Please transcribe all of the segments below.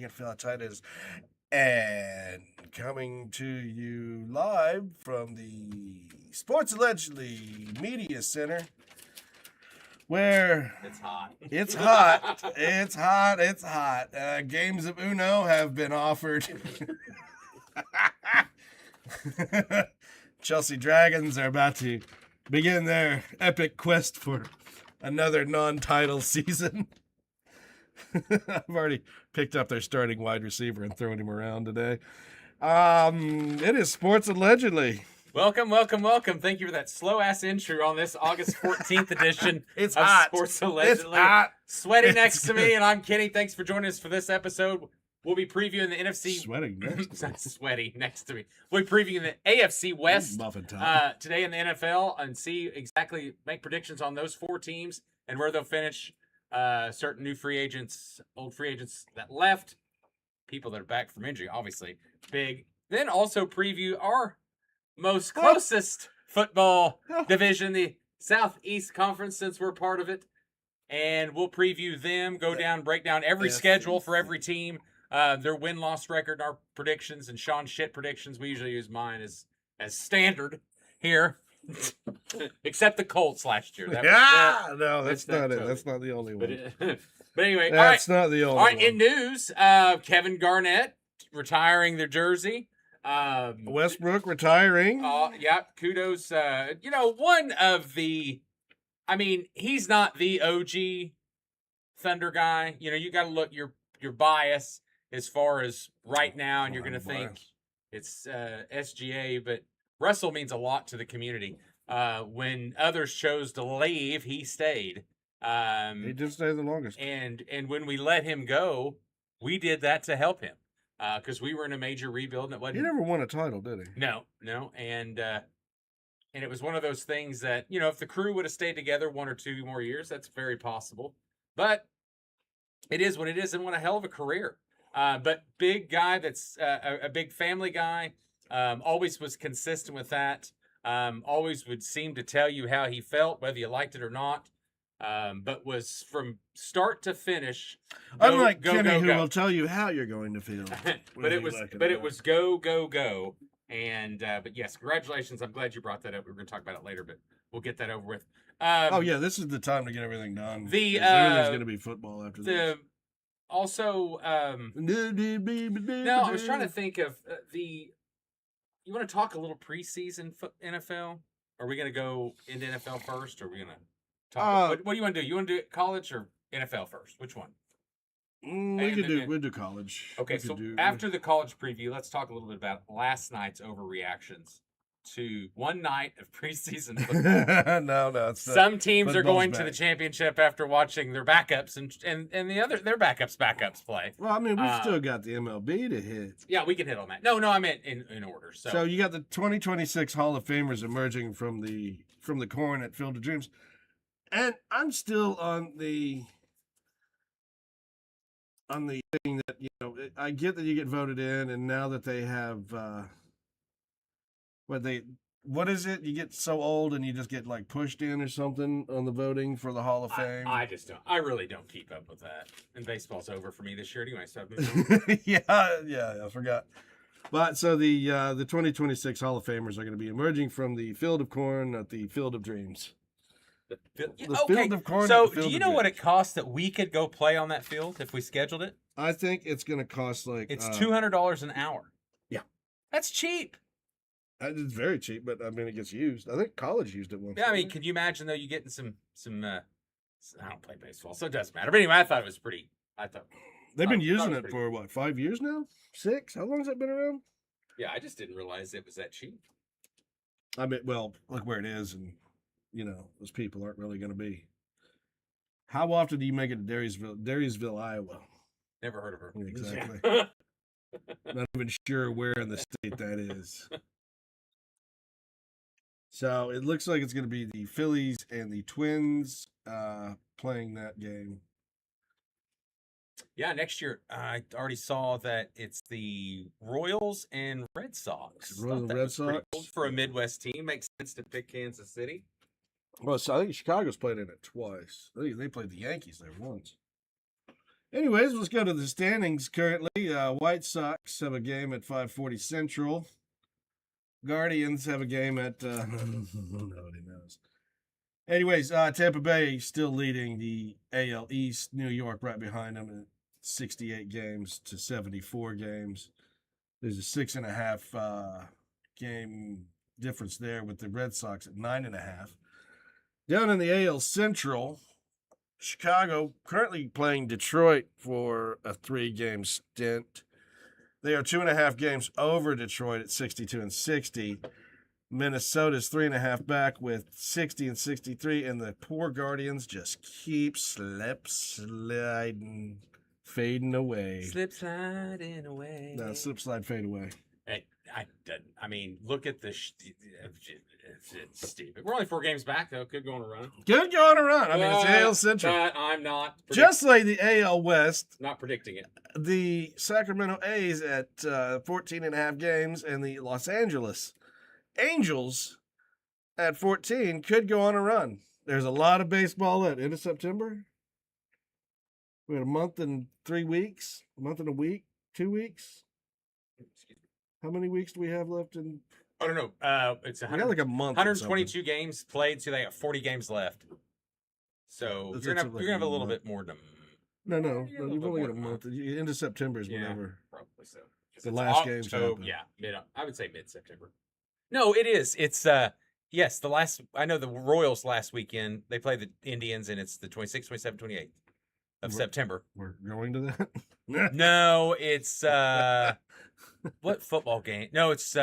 can feel how tight it is. And coming to you live from the Sports Allegedly Media Center, where it's hot. It's hot. It's hot. It's hot. Games of Uno have been offered. Chelsea Dragons are about to begin their epic quest for another non-title season. I've already picked up their starting wide receiver and thrown him around today. It is Sports Allegedly. Welcome. Thank you for that slow-ass intro on this August 14th edition It's of hot. Sports Allegedly. It's hot. Sweaty next to me, and I'm Kenny. Thanks for joining us for this episode. We'll be previewing the NFC. Sweating next to me. Sweaty next to me. We'll be previewing the AFC West Muffin time. today in the NFL and make predictions on those four teams and where they'll finish. Certain new free agents, old free agents that left, people that are back from injury, obviously big. Then also preview our most closest football division, the Southeast Conference, since we're part of it. And we'll preview them, break down every schedule for every team, their win-loss record, our predictions, and Sean Shit predictions. We usually use mine as standard here. Except the Colts last year. That's not it. That's not the only one. But anyway, that's not the only one. All right, in news, Kevin Garnett retiring their jersey. Westbrook retiring. Kudos. One of the, he's not the OG Thunder guy. You got to look your bias as far as right now, and you're going to think it's SGA, but Russell means a lot to the community. When others chose to leave, he stayed. He did stay the longest. And when we let him go, we did that to help him. Because we were in a major rebuild, and it wasn't. He never won a title, did he? No, and it was one of those things that if the crew would have stayed together 1 or 2 more years, that's very possible. But it is what it is, and what a hell of a career. But big guy, that's a big family guy. Always was consistent with that. Always would seem to tell you how he felt, whether you liked it or not. But was from start to finish. Unlike Kenny, who will tell you how you're going to feel. But it was go. And but yes, congratulations. I'm glad you brought that up. We're going to talk about it later, but we'll get that over with. This is the time to get everything done. Everything's going to be football after this. Also, no, I was trying to think of the. You want to talk a little preseason NFL? Are we going to go into NFL first, or are we going to talk? What do you want to do? You want to do it college or NFL first? Which one? We'll do college. Okay, after the college preview, let's talk a little bit about last night's overreactions to one night of preseason football. No, it's not. Some teams are going to the championship after watching their backups and their backups play. Well, we've still got the MLB to hit. Yeah, we can hit on that. No, I meant in order. So you got the 2026 Hall of Famers emerging from the corn at Field of Dreams, and I'm still on the thing that I get that you get voted in, and now that they have what is it? You get so old and you just get pushed in or something on the voting for the Hall of Fame. I really don't keep up with that. And baseball's over for me this year anyway, so yeah, I forgot. But so the 2026 Hall of Famers are going to be emerging from the Field of Corn at the Field of Dreams. Field of Corn. So do you know what it costs that we could go play on that field if we scheduled it? I think it's going to cost it's $200 an hour. Yeah, that's cheap. It's very cheap, but it gets used. I think college used it once. Yeah, can you imagine though? You getting some. I don't play baseball, so it doesn't matter. But anyway, I thought it was pretty. They've been using it for what, 5 years now? 6? How long has that been around? Yeah, I just didn't realize it was that cheap. Look where it is, and those people aren't really going to be. How often do you make it to Darysville, Iowa? Never heard of her. Exactly. Not even sure where in the state that is. So it looks like it's going to be the Phillies and the Twins playing that game. Yeah, next year I already saw that it's the Royals and Red Sox. Royals and Red Sox cool for a Midwest team. Makes sense to pick Kansas City. Well, so I think Chicago's played in it twice. I think they played the Yankees there once. Anyways, let's go to the standings currently. White Sox have a game at 5:40 Central. Guardians have a game at nobody knows. Anyways, Tampa Bay still leading the AL East. New York right behind them at 68 games to 74 games. There's a 6.5 game difference there with the Red Sox at 9.5. Down in the AL Central, Chicago currently playing Detroit for a 3-game stint. They are 2.5 games over Detroit at 62 and 60. Minnesota's 3.5 back with 60 and 63, and the poor Guardians just keep sliding, fading away. Slip sliding away. No, slip slide, fade away. I mean, look at the. It's stupid. We're only 4 games back though. Could go on a run. Could go on a run. I mean, it's AL Central. But I'm not. Just like the AL West. Not predicting it. The Sacramento A's at 14.5 games, and the Los Angeles Angels at 14 could go on a run. There's a lot of baseball at end of September. We had a month and 3 weeks, a month and a week, 2 weeks. How many weeks do we have left in? I don't know. It's We got like a month. 122 games played, so they got 40 games left. So you're gonna have a little bit more to. No. You've only got a month. End of September is whenever. Probably so. The last game's happening. Yeah, I would say mid-September. No, it is. It's yes, the last. I know the Royals last weekend they play the Indians, and it's the 26th, 27th, 28th of September. We're going to that. No, it's what football game? No, it's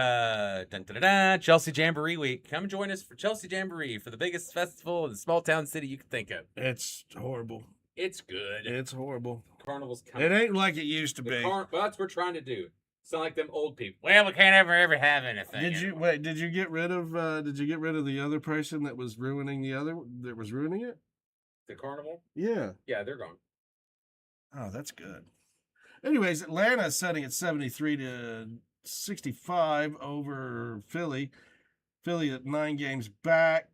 Chelsea Jamboree Week. Come join us for Chelsea Jamboree for the biggest festival in the small town city you can think of. It's horrible. It's good. It's horrible. Carnival's coming. It ain't like it used to be. That's what we're trying to do. Sound like them old people. Well, we can't ever have anything. Did you get rid of the other person that was ruining it? The carnival? Yeah. Yeah, they're gone. Oh, that's good. Anyways, Atlanta setting at 73 to 65 over Philly. Philly at 9 games back.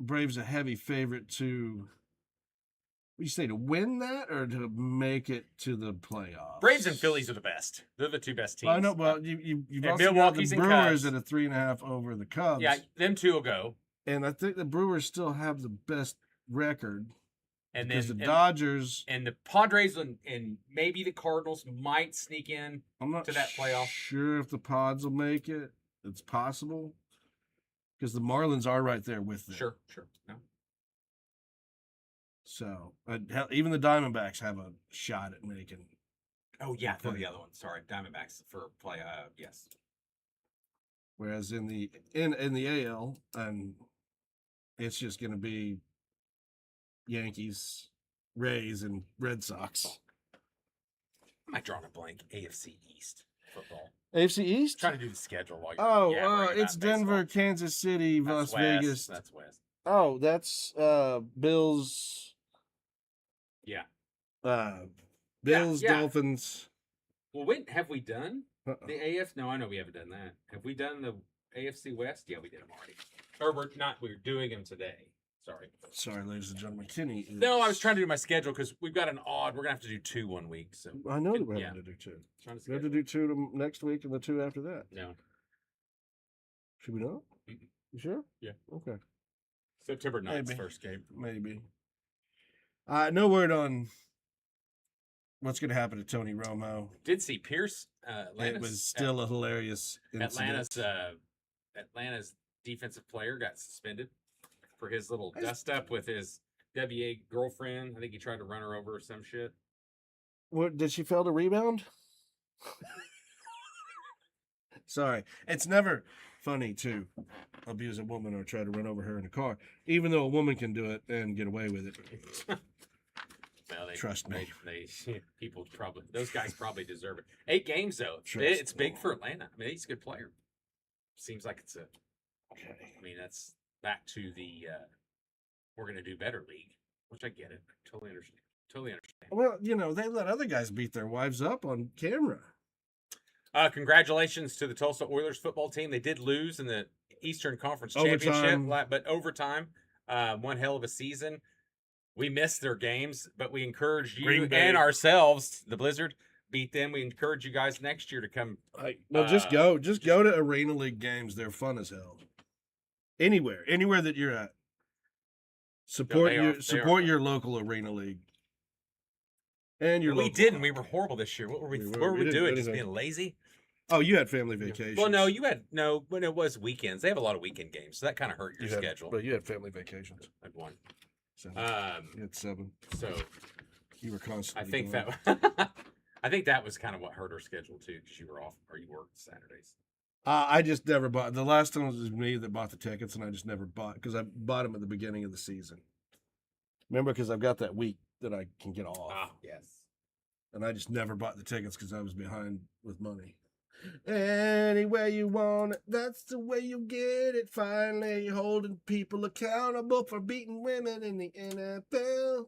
Braves a heavy favorite to. What do you say, to win that or to make it to the playoffs? Braves and Phillies are the best. They're the two best teams. I know. Well, you've and also Milwaukee's got the and Brewers Cubs. at a 3.5 over the Cubs. Yeah, them two will go. And I think the Brewers still have the best record. And because then the Dodgers and the Padres and maybe the Cardinals might sneak in. I'm not to that playoff. Sure if the Pods will make it. It's possible because the Marlins are right there with them. Sure. No. So even the Diamondbacks have a shot at making. Oh yeah, the other one. Sorry, Diamondbacks for play. Yes. Whereas in the AL, and it's just going to be Yankees, Rays, and Red Sox. Am I drawing a blank? AFC East football. AFC East? I'm trying to do the schedule while you're it's Denver, baseball. Kansas City, That's Las Vegas. That's West. Oh, that's Bills. Yeah. Bills, Yeah. Dolphins. Well, wait, have we done the AF? No, I know we haven't done that. Have we done the AFC West? Yeah, we did them already. Or we're doing them today. Sorry, ladies and gentlemen. Kenny. No, I was trying to do my schedule because we've got an odd. We're gonna have to do 2 1 week. So I know that we're having to do 2. We have to do 2 next week and the 2 after that. No. Should we not? Mm-mm. You sure? Yeah. Okay. September 9th, Maybe. first game. Maybe. No word on what's going to happen to Tony Romo. Did see Pierce. It was still a hilarious incident. Atlanta's defensive player got suspended for his little dust up with his WA girlfriend. I think he tried to run her over or some shit. What, did she fail to rebound? Sorry. It's never funny to abuse a woman or try to run over her in a car, even though a woman can do it and get away with it. Well, Trust me. Those guys probably deserve it. 8 games though. It's big for Atlanta. I mean, he's a good player. Seems like it's Okay. I mean, that's back to the we're gonna do better league, which I get it. Totally understand. Well, they let other guys beat their wives up on camera. Congratulations to the Tulsa Oilers football team. They did lose in the Eastern Conference Championship, but overtime, one hell of a season. We missed their games, but we encourage you Green Bay. and ourselves, the Blizzard, beat them. We encourage you guys next year to come. Just go to Arena League games. They're fun as hell. Anywhere that you're at. Support your local Arena League. And your We local didn't. We were horrible this year. What were we We doing? didn't do Just anything. being lazy? Oh, you had family vacations. Well, no, you had no. When it was weekends, they have a lot of weekend games, so that kind of hurt your schedule. But you had family vacations. I'd won. So, you had 7. So You were constantly. I think going. that I think that was kind of what hurt our schedule too, because you were off or you worked Saturdays. I just never bought. The last time it was me that bought the tickets, and I just never bought because I bought them at the beginning of the season. Remember, because I've got that week that I can get off. Ah, yes. And I just never bought the tickets because I was behind with money. Any way you want it, that's the way you get it. Finally, holding people accountable for beating women in the NFL.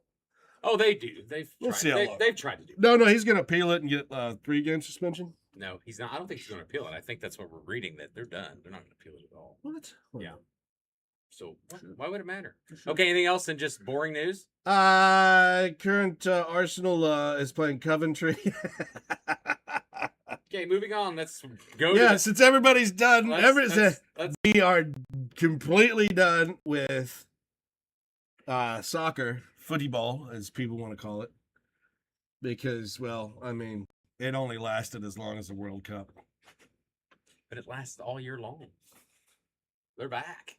Oh, they do. We'll see how long. They've tried to do. No, he's going to appeal it and get 3-game suspension. No, he's not. I don't think he's going to appeal it. I think that's what we're reading, that they're done. They're not going to appeal it at all. What? Yeah. So why would it matter? Okay, anything else in just boring news? Current Arsenal is playing Coventry. Okay, moving on. Let's go. Yeah, since everybody's done, let's- we are completely done with soccer, football, as people want to call it, because, well, I mean, it only lasted as long as the World Cup. But it lasts all year long. They're back.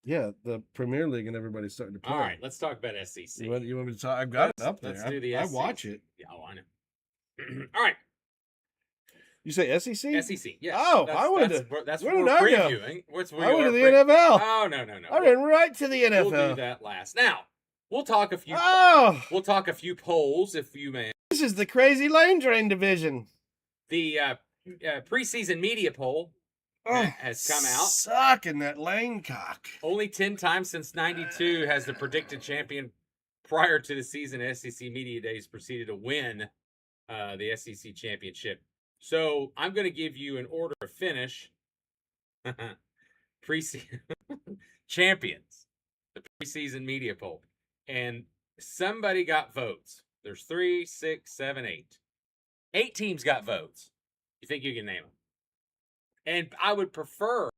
Yeah, the Premier League and everybody's starting to play. All right, let's talk about SEC. You want me to talk? I've got it up there. Let's do the I SEC. watch it. Yeah, I know. All right, You say SEC? SEC. Yeah. Oh, I went That's where what did we're I go? previewing. I went to the NFL. Oh no. I went right to the NFL. We'll do that last. Now we'll talk a few. Oh, We'll talk a few polls, if you may. this is the crazy lane train division. The preseason media poll has come out. Sucking that lane cock. Only 10 times since '92 has the predicted champion prior to the season SEC Media Days proceeded to win the SEC championship. So I'm going to give you an order of finish. Preseason champions, the preseason media poll, and somebody got votes. There's 3, 6, 7, 8. 8 teams got votes. You think you can name them? And I would prefer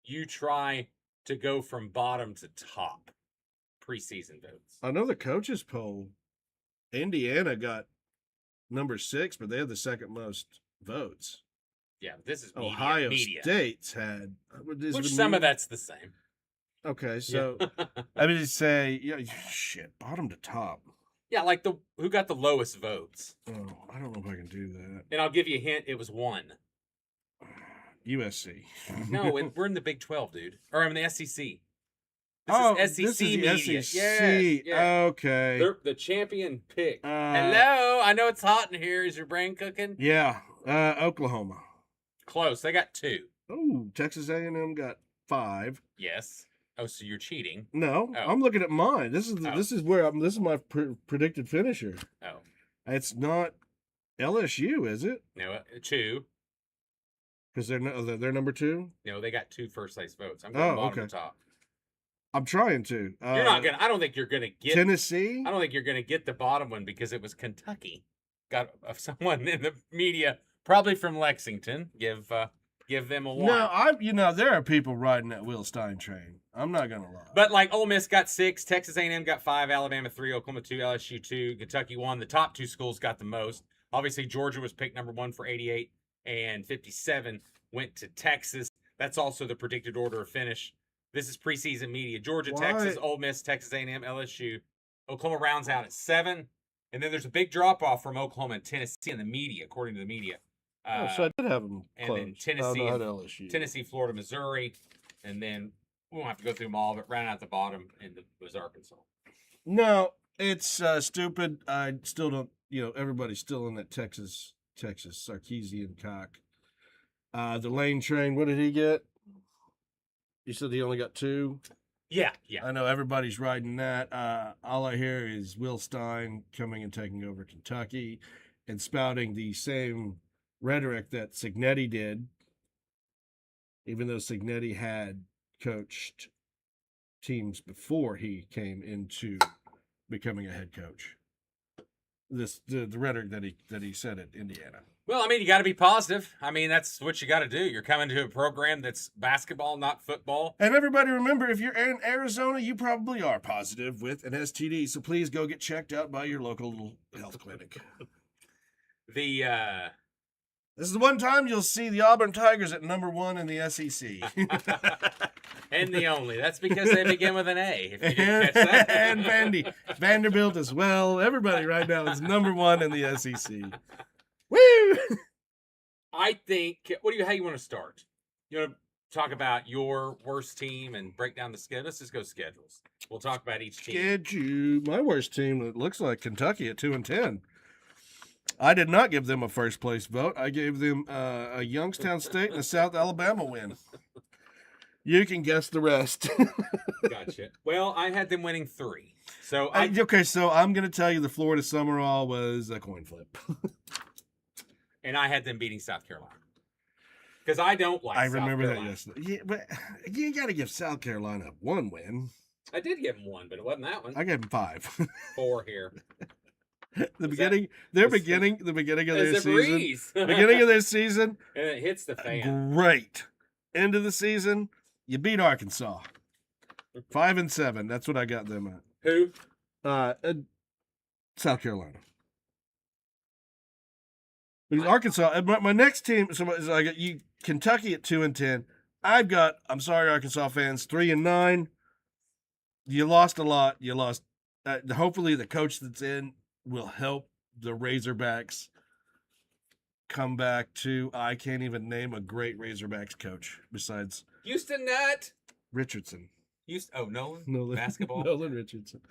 you try to go from bottom to top. Preseason votes. I know the coaches poll. Indiana got number 6, but they had the second most votes. Yeah, this is media. Ohio media. State's had, Which some of that's the same. Okay, so I mean, say, yeah, shit, bottom to top. Yeah, like who got the lowest votes. Oh, I don't know if I can do that. And I'll give you a hint. It was 1. USC. No, we're in the Big 12, dude. Or I'm in the SEC. This is SEC media. SEC. Yes. Okay. They're the champion pick. Hello, I know it's hot in here. Is your brain cooking? Yeah. Oklahoma. Close. They got 2. Oh, Texas A&M got 5. Yes. Oh, so you're cheating. No, Oh. I'm looking at mine. This is Oh. this is my predicted finisher. Oh. It's not LSU, is it? No, 2. Because they're number 2. No, they got 2 first place votes. I'm going bottom okay. to top. I'm trying to. You're not gonna. I don't think you're gonna get Tennessee. I don't think you're gonna get the bottom one because it was Kentucky. Got someone in the media, probably from Lexington. Give them a 1. No, there are people riding that Will Stein train. I'm not gonna lie. But like Ole Miss got 6, Texas A&M got 5, Alabama 3, Oklahoma 2, LSU 2, Kentucky 1. The top 2 schools got the most. Obviously, Georgia was picked number 1 for 88, and 57 went to Texas. That's also the predicted order of finish. This is preseason media. Georgia, Why? Texas, Ole Miss, Texas A&M, LSU. Oklahoma rounds out at 7. And then there's a big drop-off from Oklahoma and Tennessee in the media, according to the media. So I did have them and close. then Tennessee, I had LSU. Tennessee, Florida, Missouri. And then we won't have to go through them all, but round out the bottom was Arkansas. No, it's stupid. I still don't. Everybody's still in that Texas Sarkeesian cock. The lane train. What did he get? You said he only got 2. Yeah. I know everybody's riding that. All I hear is Will Stein coming and taking over Kentucky and spouting the same rhetoric that Cignetti did, even though Cignetti had coached teams before he came into becoming a head coach. The rhetoric that he said at Indiana. Well, I mean, you got to be positive. I mean, that's what you got to do. You're coming to a program that's basketball, not football. And everybody remember, if you're in Arizona, you probably are positive with an STD. So please go get checked out by your local health clinic. The This is the one time you'll see the Auburn Tigers at number 1 in the SEC. and the only. That's because they begin with an A. If you didn't catch that. And Vanderbilt as well. Everybody right now is number 1 in the SEC. Woo! I think. How you want to start? You want to talk about your worst team and break down the schedule? Let's just go schedules. We'll talk about each team. Schedule. My worst team, it looks like Kentucky at 2-10. I did not give them a first place vote. I gave them a Youngstown State and a South Alabama win. You can guess the rest. Gotcha. Well, I had them winning 3. So okay, so I'm going to tell you the Florida Summerall was a coin flip. And I had them beating South Carolina. Because I don't like South Carolina. I remember that yesterday. Yeah, but you got to give South Carolina 1 win. I did give them 1, but it wasn't that one. I gave them 5. 4 here. The beginning of their season. Beginning of their season. And it hits the fan. Great. End of the season, you beat Arkansas. 5-7. That's what I got them at. Who? South Carolina. Because Arkansas, my next team, so I got you Kentucky at 2-10. I've got, I'm sorry, Arkansas fans, 3-9. You lost a lot. You lost. Hopefully, the coach that's in will help the Razorbacks come back to. I can't even name a great Razorbacks coach besides Houston Nutt Richardson. Nolan. Basketball. Nolan Richardson.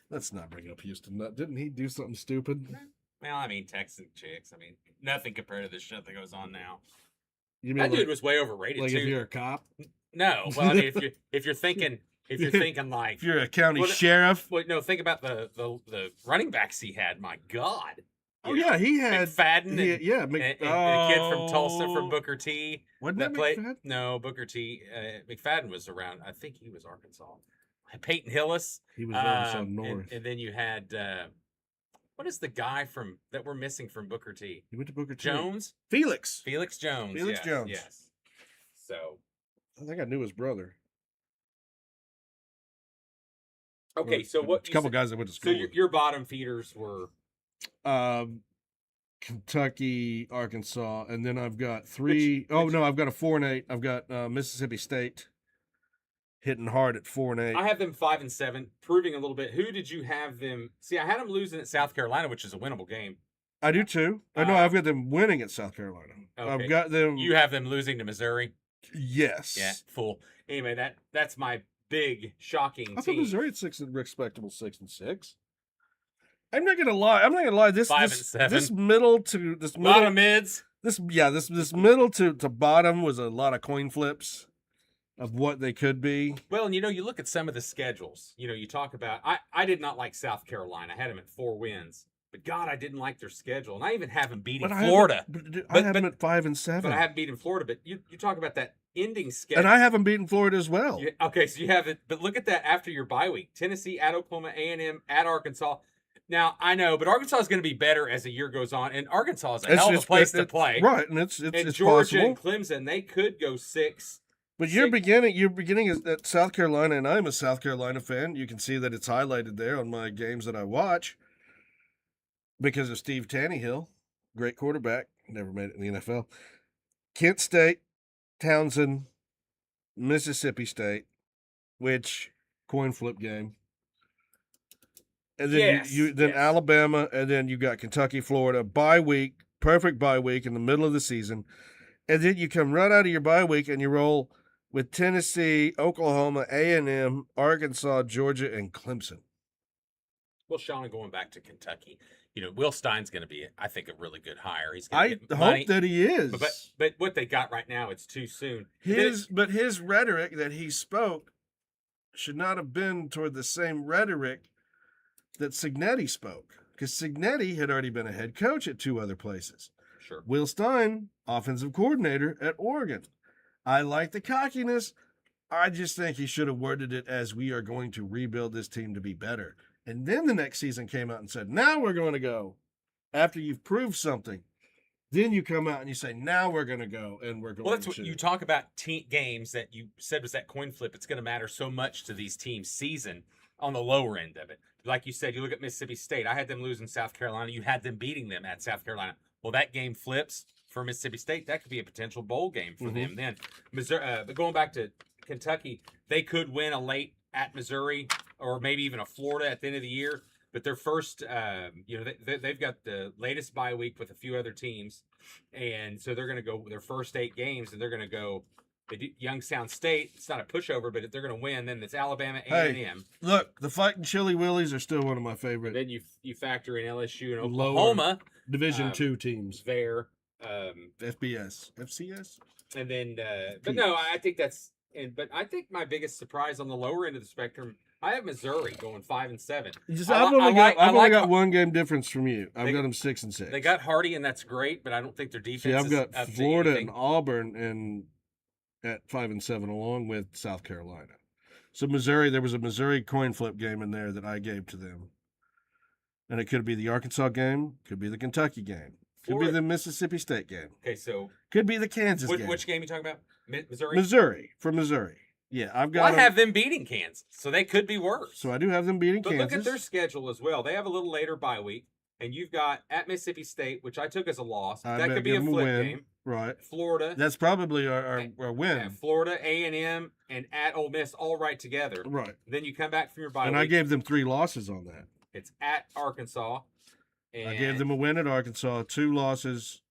Let's not bring up Houston Nutt. Didn't he do something stupid? Well, I mean, Texas chicks. I mean, nothing compared to the shit that goes on now. You mean that dude was way overrated like too. If you're a cop? No. Well, I mean, if you're thinking like if you're a county sheriff. Well, no, think about the running backs he had. My God. Yeah, he had McFadden. And the kid from Tulsa from Booker T. Wasn't that McFadden? No, Booker T. McFadden was around. I think he was Arkansas. Peyton Hillis. He was Arkansas North. And then you had what is the guy that we're missing from Booker T? He went to Booker T. Jones? Felix Jones. Jones. Yes. So I think I knew his brother. Okay, so what? A couple guys that went to school. So your bottom feeders were Kentucky, Arkansas, and then I've got 3. I've got a 4-8. I've got Mississippi State hitting hard at 4-8. I have them 5-7, proving a little bit. Who did you have them? See, I had them losing at South Carolina, which is a winnable game. I do too. I've got them winning at South Carolina. Okay. I've got them. You have them losing to Missouri. Yes. Yeah. Fool. Anyway, that's my big shocking team. I thought Missouri at respectable 6-6. I'm not gonna lie. This 5-7. This middle bottom mids. This middle to bottom was a lot of coin flips of what they could be. Well, and you look at some of the schedules. You talk about. I did not like South Carolina. I had them at 4 wins. But God, I didn't like their schedule, and I even haven't beaten Florida. I have them at 5-7. But I haven't beaten Florida. But you talk about that ending schedule, and I haven't beaten Florida as well. Okay, so you have it. But look at that after your bye week: Tennessee at Oklahoma, A&M at Arkansas. Now I know, but Arkansas is going to be better as the year goes on, and Arkansas is a hell of a place to play, right? And it's Georgia possible. And Clemson, they could go 6. But you're beginning at South Carolina, and I'm a South Carolina fan. You can see that it's highlighted there on my games that I watch. Because of Steve Tannehill, great quarterback, never made it in the NFL. Kent State, Townsend, Mississippi State, which coin flip game. And then Alabama, and then you got Kentucky, Florida, bye week, perfect bye week in the middle of the season. And then you come right out of your bye week and you roll with Tennessee, Oklahoma, A&M, Arkansas, Georgia, and Clemson. Well, Sean, going back to Kentucky, Will Stein's going to be, I think, a really good hire. He's going to get money. Hope that he is. But what they got right now, it's too soon. His rhetoric that he spoke should not have been toward the same rhetoric that Cignetti spoke, because Cignetti had already been a head coach at 2 other places. Sure. Will Stein, offensive coordinator at Oregon. I like the cockiness. I just think he should have worded it as, we are going to rebuild this team to be better. And then the next season came out and said, now we're going to go. After you've proved something, then you come out and you say, now we're going to go, and we're going to. Well, that's what you talk about games that you said was that coin flip. It's going to matter so much to these teams' season on the lower end of it. Like you said, you look at Mississippi State. I had them losing South Carolina. You had them beating them at South Carolina. Well, that game flips for Mississippi State. That could be a potential bowl game for them then. Missouri, but going back to Kentucky, they could win a late at Missouri or maybe even a Florida at the end of the year. But their first, they've got the latest bye week with a few other teams. And so they're going to go their first 8 games, and they're going to go Youngstown State. It's not a pushover, but if they're going to win, then it's Alabama, A&M. Hey, look, the Fighting Chili Willies are still one of my favorite. Then you factor in LSU and Oklahoma. Division II teams. There. FBS. FCS? And then, but no, I think that's, but I think my biggest surprise on the lower end of the spectrum, I have Missouri going 5-7. I've only got one game difference from you. I've got them 6-6. They got Hardy, and that's great, but I don't think their defense. See, I've got is up Florida and Auburn and at 5-7, along with South Carolina. So Missouri, there was a Missouri coin flip game in there that I gave to them, and it could be the Arkansas game, could be the Kentucky game, could be the Mississippi State game. Okay, so could be the Kansas game. Which game are you talking about? Missouri. Missouri. Yeah, I've got. Well, I have them beating Kansas, so they could be worse. So I do have them beating Kansas. But look at their schedule as well. They have a little later bye week, and you've got at Mississippi State, which I took as a loss. That could be a flip game. Right. Florida. That's probably our win. Yeah, Florida, A&M, and at Ole Miss all right together. Right. Then you come back from your bye week. And I gave them 3 losses on that. It's at Arkansas. And I gave them a win at Arkansas, 2 losses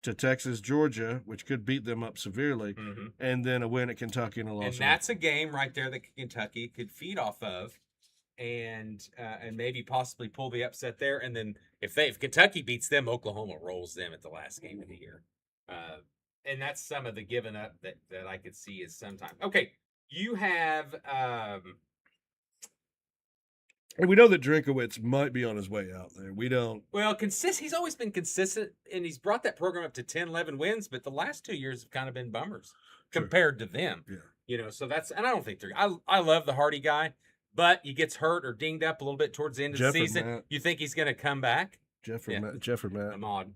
to Texas, Georgia, which could beat them up severely, and then a win at Kentucky and a loss. And that's a game right there that Kentucky could feed off of, and maybe possibly pull the upset there. And then if Kentucky beats them, Oklahoma rolls them at the last game of the year. And that's some of the giving up that I could see is sometime. Okay, you have. And we know that Drinkowitz might be on his way out there. We don't. Well, he's always been consistent, and he's brought that program up to 10, 11 wins, but the last 2 years have kind of been bummers compared to them. Yeah. So that's, and I don't think I love the Hardy guy, but he gets hurt or dinged up a little bit towards the end of the season. You think he's going to come back? Jeff or Matt? Ahmad.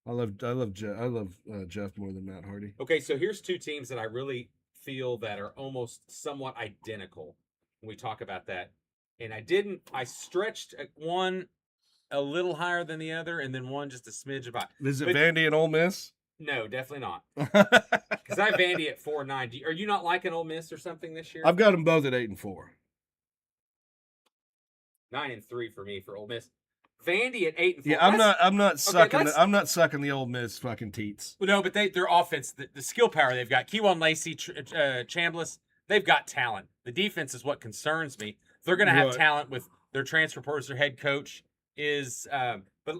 I love Jeff more than Matt Hardy. Okay, so here's 2 teams that I really feel that are almost somewhat identical when we talk about that. And I stretched one a little higher than the other, and then one just a smidge about. Is it Vandy and Ole Miss? No, definitely not. Because I have Vandy at 4-9. Are you not liking Ole Miss or something this year? I've got them both at 8-4. 9-3 for me for Ole Miss. Vandy at 8-4. Yeah, I'm not sucking. I'm not sucking the Ole Miss fucking teats. Well, no, but their offense, the skill power they've got. Kewan Lacey, Chambliss, they've got talent. The defense is what concerns me. They're going to have talent with their transfer portal. Their head coach is, but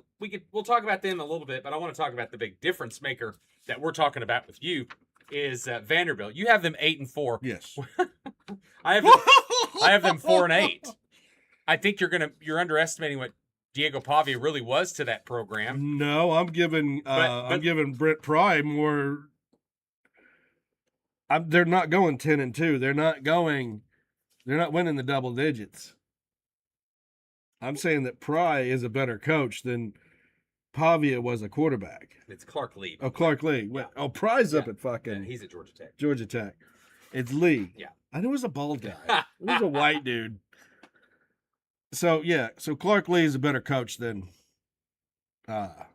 we'll talk about them a little bit. But I want to talk about the big difference maker that we're talking about with you is Vanderbilt. You have them 8-4. Yes, I have them 4-8. I think you're underestimating what Diego Pavia really was to that program. No, I'm giving I'm giving Brent Pry more. They're not going 10-2. They're not winning the double digits. I'm saying that Pry is a better coach than Pavia was a quarterback. It's Clark Lee. Oh, Clark Lee. Yeah. Oh, Pry's up at fucking. Yeah, he's at Georgia Tech. Georgia Tech. It's Lee. Yeah. I knew it was a bald guy. It was a white dude. So Clark Lee is a better coach than. Well,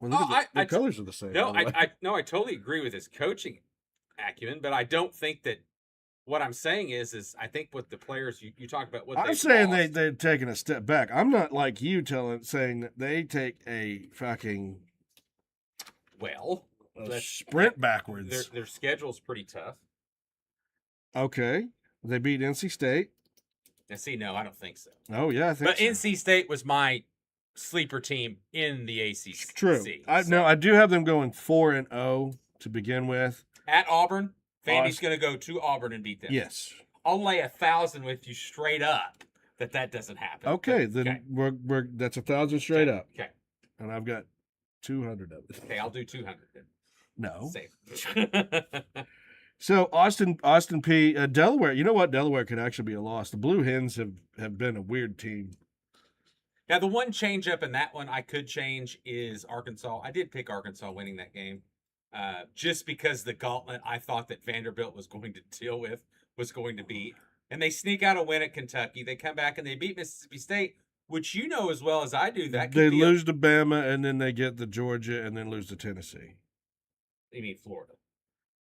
the colors are the same. No, I totally agree with his coaching acumen, but I don't think that. What I'm saying is I think what the players you talk about what I'm saying they're taking a step back. I'm not like you saying that they take a fucking sprint backwards. Their schedule's pretty tough. Okay, they beat NC State. Now, see, no, I don't think so. Oh yeah, I think. But so. NC State was my sleeper team in the ACC. True. I do have them going 4-0 to begin with. At Auburn. Vandy's going to go to Auburn and beat them. Yes. I'll lay 1,000 with you straight up that doesn't happen. Okay, then we're that's 1,000 straight up. Okay. And I've got 200 of it. Okay, I'll do 200 then. No. Safe. So Austin P. Delaware. You know what? Delaware could actually be a loss. The Blue Hens have been a weird team. Now, the one change up in that one I could change is Arkansas. I did pick Arkansas winning that game, just because the gauntlet I thought that Vanderbilt was going to deal with was going to be, and they sneak out a win at Kentucky. They come back and they beat Mississippi State, which you know as well as I do. That They could be lose to Bama and then they get the Georgia and then lose to Tennessee. You mean Florida?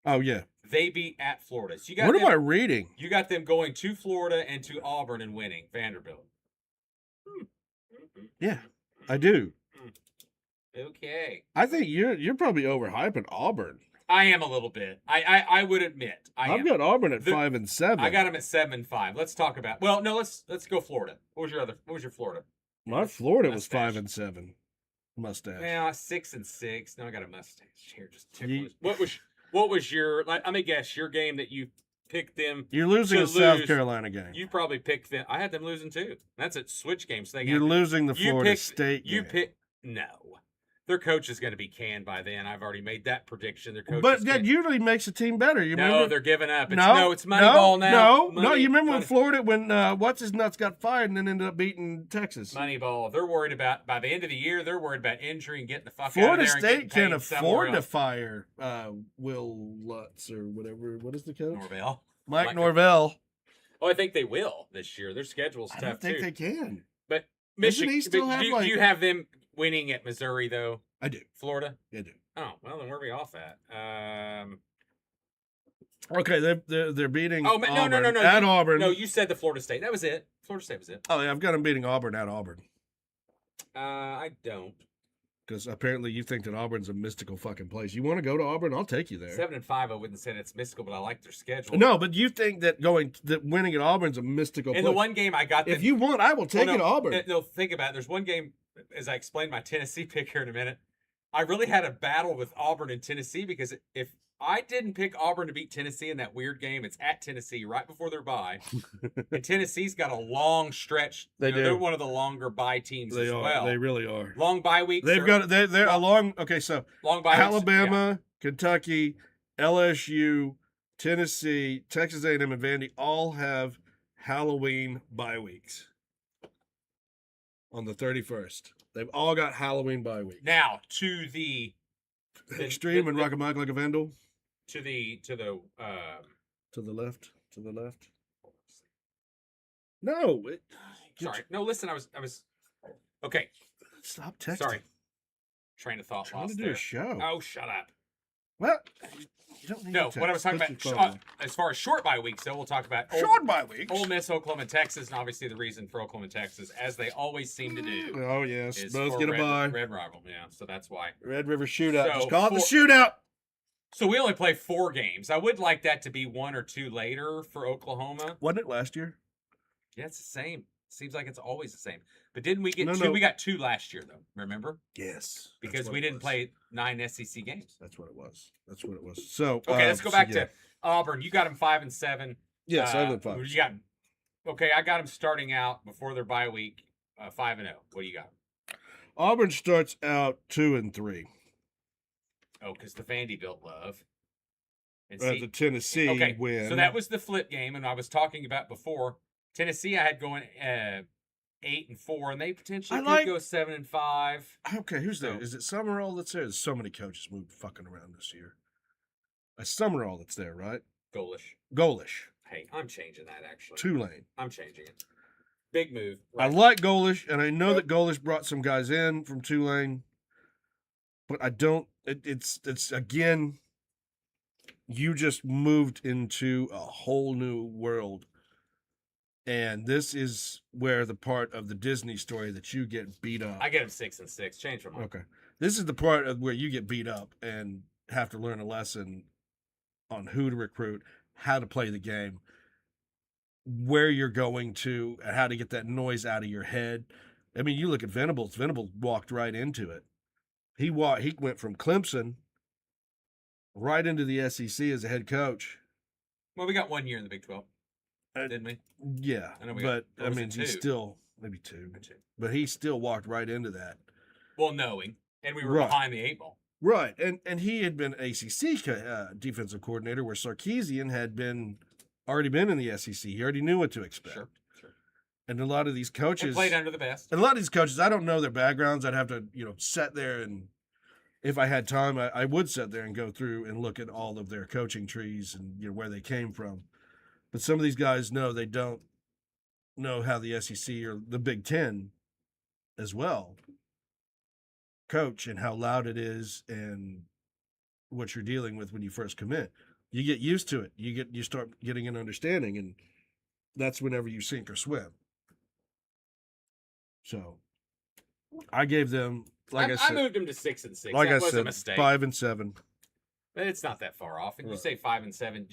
Oh yeah. They beat at Florida. So you got What them, am I reading? You got them going to Florida and to Auburn and winning Vanderbilt. Yeah, I do. Okay. I think you're probably overhyping Auburn. I am a little bit. I would admit. I've got Auburn at 5-7. I got them at 7-5. Let's talk about. Well, no, let's go Florida. What was your Florida? My Florida was Mustache. 5-7. Mustache. Yeah, 6-6. Now I got a mustache here. Just You- ticklish. What was your? Let me guess. Your game that you picked them. You're losing to a South lose. Carolina game. You probably picked them. I had them losing too. That's a switch game. So You're losing the Florida State You game. pick no. Their coach is going to be canned by then. I've already made that prediction. Their coach. But is that canned. usually makes a team better. You No, remember? they're giving up. It's, No, it's Moneyball now. No, you remember when Money- Florida, when what's his nuts got fired and then ended up beating Texas? Moneyball. They're worried about by the end of the year. They're worried about injury and getting the fuck out Florida of there. State can and afford to else. fire Will Lutz or whatever. What is the coach? Norvell. Mike Norvell. Oh, I think they will this year. Their schedule's I tough don't think too. they can. But Doesn't Michigan. he still have, do like- you have them winning at Missouri though? I do. Florida. I do. Oh well, then where are we off at? Okay, they're beating. Oh, no, no, no, Auburn no. at You- Auburn. No, you said the Florida State. That was it. Florida State was it. Oh yeah, I've got them beating Auburn at Auburn I don't. because apparently you think that Auburn's a mystical fucking place. You want to go to Auburn? I'll take you there. 7-5. I wouldn't say it's mystical, but I like their schedule. No, but you think that winning at Auburn's a mystical In place. the one game I got. If you want, I will take Well, it to Auburn. No, think about it. There's one game, as I explained my Tennessee pick here in a minute. I really had a battle with Auburn and Tennessee because if I didn't pick Auburn to beat Tennessee in that weird game, it's at Tennessee right before their bye, and Tennessee's got a long stretch. They do. They're one of the longer bye teams They as are. well. They really are. Long bye weeks. They've got they're along. Okay, so long bye. Alabama, Kentucky, LSU, Tennessee, Texas A&M, and Vandy all have Halloween bye weeks on the 31st. They've all got Halloween bye weeks. Now to the Extreme and Rock'em like a Vandal. to the To the left. To the left. No. sorry. No, listen. I was okay. Stop texting. Sorry. Train of thought Trying lost to do there. a show. Oh, shut up. What? You don't need No, to what I was text. talking Push about, your phone. as far as short bye weeks, though, we'll talk about Short bye weeks. Ole Miss, Oklahoma, and Texas, and obviously the reason for Oklahoma and Texas, as they always seem to do, Oh yes, is both for get a Red, bye. Red Rival. Yeah, so that's why. Red River Shootout. So, Just call it the shootout. So we only play 4 games. I would like that to be 1 or 2 later for Oklahoma. Wasn't it last year? Yeah, it's the same. Seems like it's always the same. But didn't we get No, 2? no. We got 2 last year, though. Remember? Yes. Because we didn't play 9 SEC games. That's what it was. That's what it was. So Okay, let's go back to Auburn. You got them 5-7. yeah, 7-5. You got okay. I got them starting out before their bye week, 5-0. What do you got? Auburn starts out 2-3. Oh, because the Vanderbilt love. And The Tennessee okay, win. so that was the flip game, and I was talking about before. Tennessee, I had going 8-4, and they potentially could go 7-5. Okay, who's there? So- Is it Summerall that's there? There's so many coaches moved fucking around this year. A Summerall that's there, right? Golish. Hey, I'm changing that actually. Tulane. I'm changing it. Big move. I like Golish, and I know that Golish brought some guys in from Tulane, but I don't. It's again, you just moved into a whole new world, and this is where the part of the Disney story that you get beat up. I get them 6-6. Change my mind. Okay, this is the part of where you get beat up and have to learn a lesson on who to recruit, how to play the game, where you're going to, and how to get that noise out of your head. I mean, you look at Venables. Venables walked right into it. He went from Clemson right into the SEC as a head coach. Well, we got 1 year in the Big 12, Uh, didn't we? Yeah, I know we but got- I or was mean, it he's 2? still maybe 2, but he still walked right into that. Well, knowing, and we were Right. behind the 8 ball. Right, and he had been ACC defensive coordinator, where Sarkisian had already been in the SEC. He already knew what to expect. Sure. And a lot of these coaches And played under the best. And a lot of these coaches, I don't know their backgrounds. I'd have to, sit there and, if I had time, I would sit there and go through and look at all of their coaching trees and where they came from. But some of these guys they don't know how the SEC or the Big Ten as well coach and how loud it is and what you're dealing with when you first come in. You get used to it. You start getting an understanding, and that's whenever you sink or swim. So I gave them, I moved them to 6-6. Like that I was said, a mistake. 5-7. But it's not that far off. And you Right. say 5-7.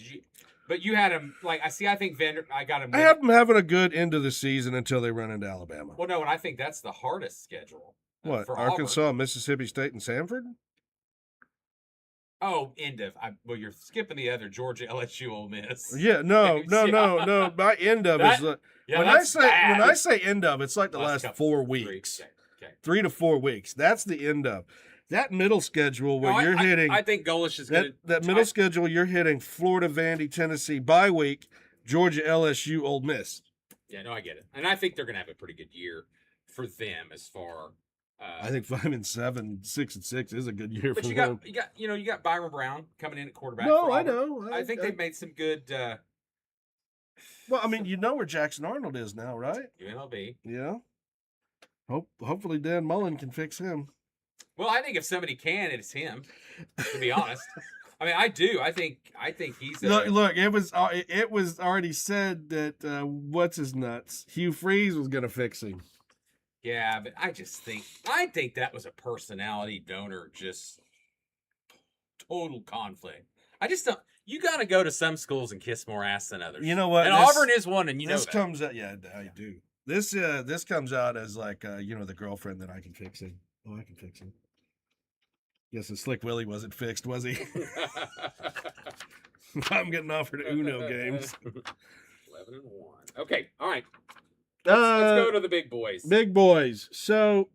But you had them I think I got them. I have them having a good end of the season until they run into Alabama. Well, no, and I think that's the hardest schedule. What, for Arkansas, Auburn. Mississippi State, and Samford? Oh, well, you're skipping the other Georgia, LSU, Ole Miss. Yeah, no. My end of is when I say end of, it's like the last 4 weeks, Okay. 3 to 4 weeks. That's the end of that middle schedule where No, you're hitting. I think Golish is going to that middle schedule. You're hitting Florida, Vandy, Tennessee bye week, Georgia, LSU, Ole Miss. Yeah, no, I get it, and I think they're going to have a pretty good year for them as far. I think 5-7, 6-6 is a good year for But them. you got Byron Brown coming in at quarterback. No, for I Auburn. know. I think they've made some good. Well, I mean, you know where Jackson Arnold is now, right? UNLV. Yeah. Hopefully Dan Mullen can fix him. Well, I think if somebody can, it's him. To be honest, I mean, I do. I think he's. Look. It was already said that what's his nuts, Hugh Freeze was going to fix him. Yeah, but I think that was a personality donor, just total conflict. I just don't. You got to go to some schools and kiss more ass than others. You know what? And Auburn is one, and this that. comes out. Yeah, I do. This comes out as like the girlfriend that I can fix him. Oh, I can fix him. Guess the Slick Willie wasn't fixed, was he? I'm getting offered Uno games. 11-1. Okay, all right. Let's go to the big boys. Big boys. So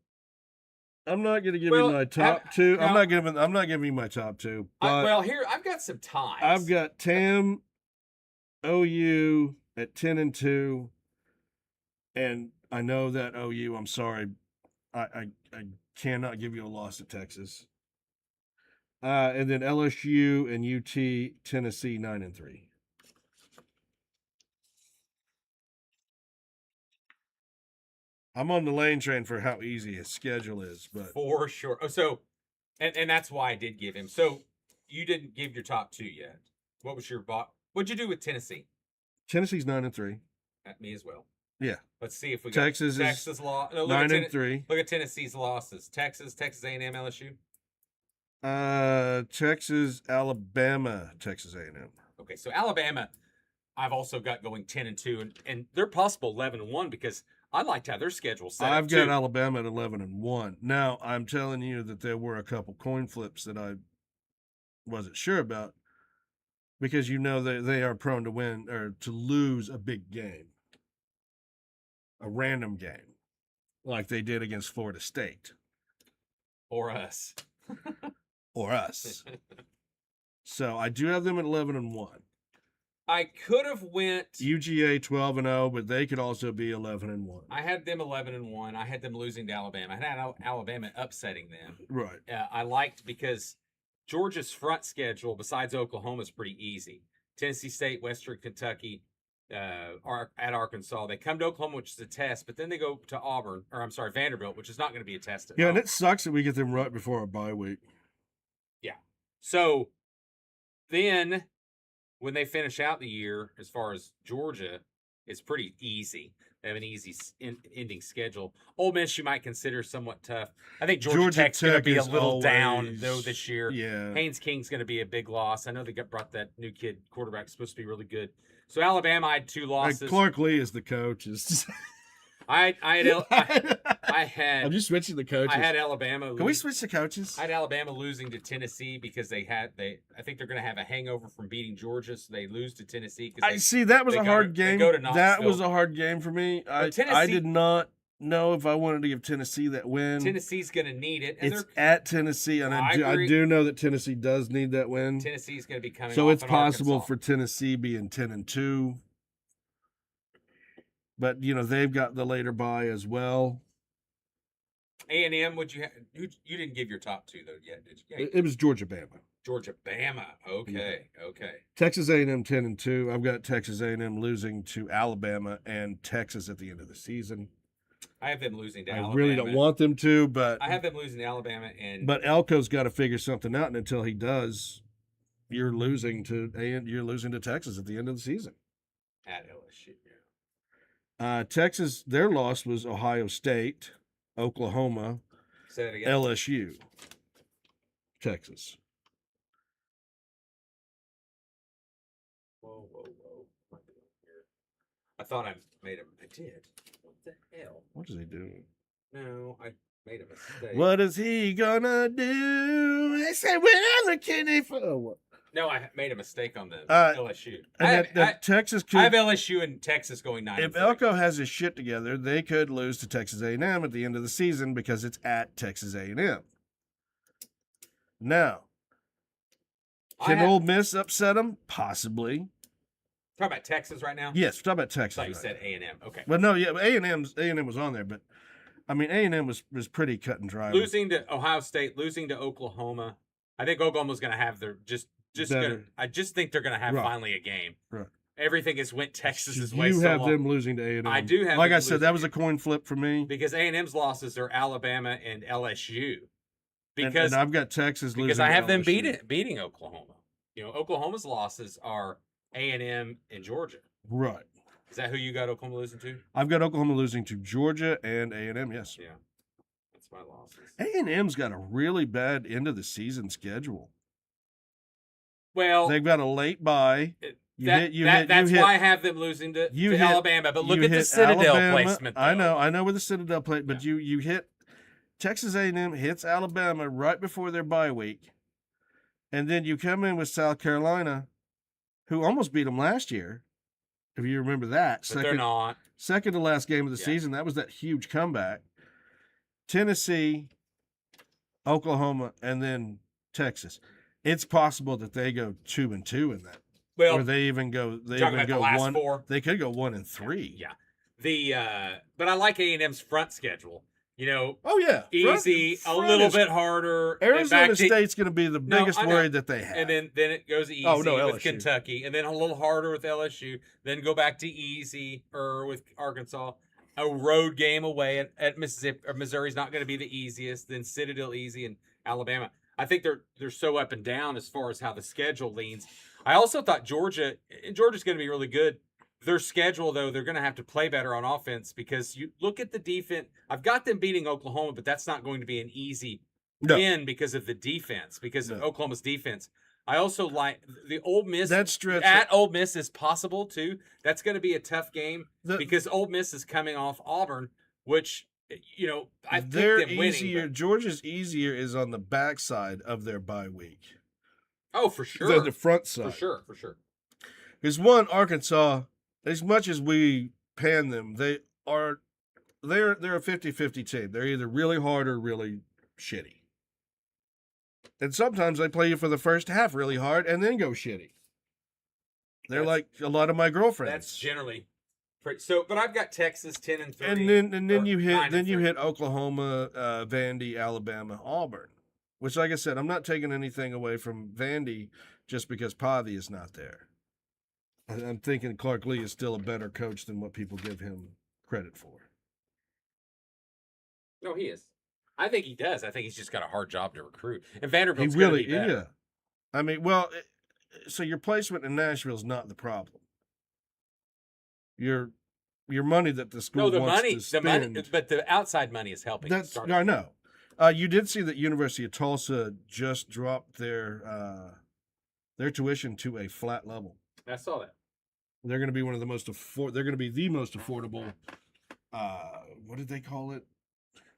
I'm not going to give you my top two. I'm not giving you my top two. But here I've got some ties. I've got TAM, OU at 10-2, and I know that OU. I'm sorry, I cannot give you a loss to Texas. And then LSU and UT, Tennessee 9-3. I'm on the lane train for how easy his schedule is, but for sure. Oh, so, and that's why I did give him. So you didn't give your top two yet. What was your What'd you do with Tennessee? Tennessee's 9-3. At me as well. Yeah. Let's see if we got Texas loss. No, 9-3. Look at Tennessee's losses. Texas A&M, LSU. Texas, Alabama, Texas A&M. Okay, so Alabama, I've also got going 10-2, and they're possible 11-1 because I liked how their schedule set I've up got too. Alabama at 11-1. Now I'm telling you that there were a couple coin flips that I wasn't sure about because they are prone to win or to lose a big game, a random game, like they did against Florida State Or us. or us. So I do have them at 11-1. I could have went UGA 12-0, but they could also be 11-1. I had them 11-1. I had them losing to Alabama. I had Alabama upsetting them. Right. I liked because Georgia's front schedule, besides Oklahoma, is pretty easy. Tennessee State, Western Kentucky, are at Arkansas. They come to Oklahoma, which is a test, but then they go to Vanderbilt, which is not going to be a test at all. And it sucks that we get them right before our bye week. Yeah. So then when they finish out the year, as far as Georgia, it's pretty easy. They have an easy ending schedule. Ole Miss, you might consider somewhat tough. I think Georgia Tech's going to be a little down, though, this year. Yeah. Haynes King's going to be a big loss. I know they brought that new kid quarterback, supposed to be really good. So Alabama, I had 2 losses. Like Clark Lee is the coach. I had. I'm just switching the coaches. I had Alabama. Can we switch the coaches? I had Alabama losing to Tennessee because I think they're going to have a hangover from beating Georgia, so they lose to Tennessee. I see that was a hard game. They go to that was Knoxville. a hard game for me. I Tennessee- did not know if I wanted to give Tennessee that win. Tennessee's going to need it. And It's at Tennessee, and I agree. do know that Tennessee does need that win. Tennessee's going to be coming So off it's an possible Arkansas. for Tennessee being 10-2. But, they've got the later bye as well. A&M, you didn't give your top two, though, yet, did you? It was Georgia-Bama. Georgia-Bama. Okay, okay. Texas A&M 10-2. I've got Texas A&M losing to Alabama and Texas at the end of the season. I have them losing to Alabama. I really don't want them to, but I have them losing to Alabama But Elko's got to figure something out, and until he does, you're losing to Texas at the end of the season. At LSU. Texas, their loss was Ohio State, Oklahoma, Say it again. LSU, Texas. Whoa. I thought I made him. I did. What the hell? What is he doing? No, I made a mistake. What is he gonna do? They say, wherever can he fall? No, I made a mistake on the LSU. Texas could. I have LSU and Texas going 9. If Elko has his shit together, they could lose to Texas A&M at the end of the season because it's at Texas A&M. Now, can Ole Miss upset them? Possibly. Talk about Texas right now. Yes, talk about Texas. I thought you said A&M. Okay. But no, yeah, A&M was on there, but I mean A&M was pretty cut and dry. Losing to Ohio State, losing to Oklahoma. I think Oklahoma's going to have their I just think they're going to have finally a game. Right. Everything has went Texas's way. You so have long. them losing to A&M. I do have. Like I said, that was a coin flip for me because A&M's losses are Alabama and LSU. Because and I've got Texas losing. Because I have them LSU. beating Oklahoma. Oklahoma's losses are A&M and Georgia. Right. Is that who you got Oklahoma losing to? I've got Oklahoma losing to Georgia and A&M. Yes. Yeah. That's my losses. A&M's got a really bad end of the season schedule. Well, they've got a late bye. That's why I have them losing to Alabama. But look at the Citadel Alabama placement. Though. I know where the Citadel plate, but you hit Texas A&M hits Alabama right before their bye week, and then you come in with South Carolina, who almost beat them last year, if you remember that. But they're not. Second to last game of the season. That was that huge comeback. Tennessee, Oklahoma, and then Texas. It's possible that they go 2-2 in that. Well, or they even go. They even go last 1. Four. They could go 1-3. Yeah. But I like A&M's front schedule. Oh yeah, easy, a little bit harder. Arizona State's going to be the biggest worry that they have. And then it goes easy with Kentucky, and then a little harder with LSU. Then go back to easy with Arkansas. A road game away at Mississippi or Missouri's not going to be the easiest. Then Citadel easy and Alabama. I think they're so up and down as far as how the schedule leans. I also thought Georgia's going to be really good. Their schedule, though, they're going to have to play better on offense because you look at the defense. I've got them beating Oklahoma, but that's not going to be an easy win because of the defense, because of Oklahoma's defense. I also like the Ole Miss. That stretch at Ole Miss is possible, too. That's going to be a tough game because Ole Miss is coming off Auburn, which, I think them winning. Georgia's easier is on the backside of their bye week. Oh, for sure. The front side. For sure. Because one, Arkansas, as much as we pan them, they're a 50-50 team. They're either really hard or really shitty. And sometimes they play you for the first half really hard and then go shitty. They're like a lot of my girlfriends. That's generally so. But I've got Texas 10-3, and then you hit Oklahoma, Vandy, Alabama, Auburn. Which, like I said, I'm not taking anything away from Vandy just because Pavy is not there. I'm thinking Clark Lee is still a better coach than what people give him credit for. No, he is. I think he does. I think he's just got a hard job to recruit. And Vanderbilt's going to be better. Yeah. I mean, so your placement in Nashville is not the problem. Your money that the school wants to spend. But the outside money is helping. I know. You did see that University of Tulsa just dropped their tuition to a flat level. I saw that. They're going to be one of the most They're going to be the most affordable. What did they call it?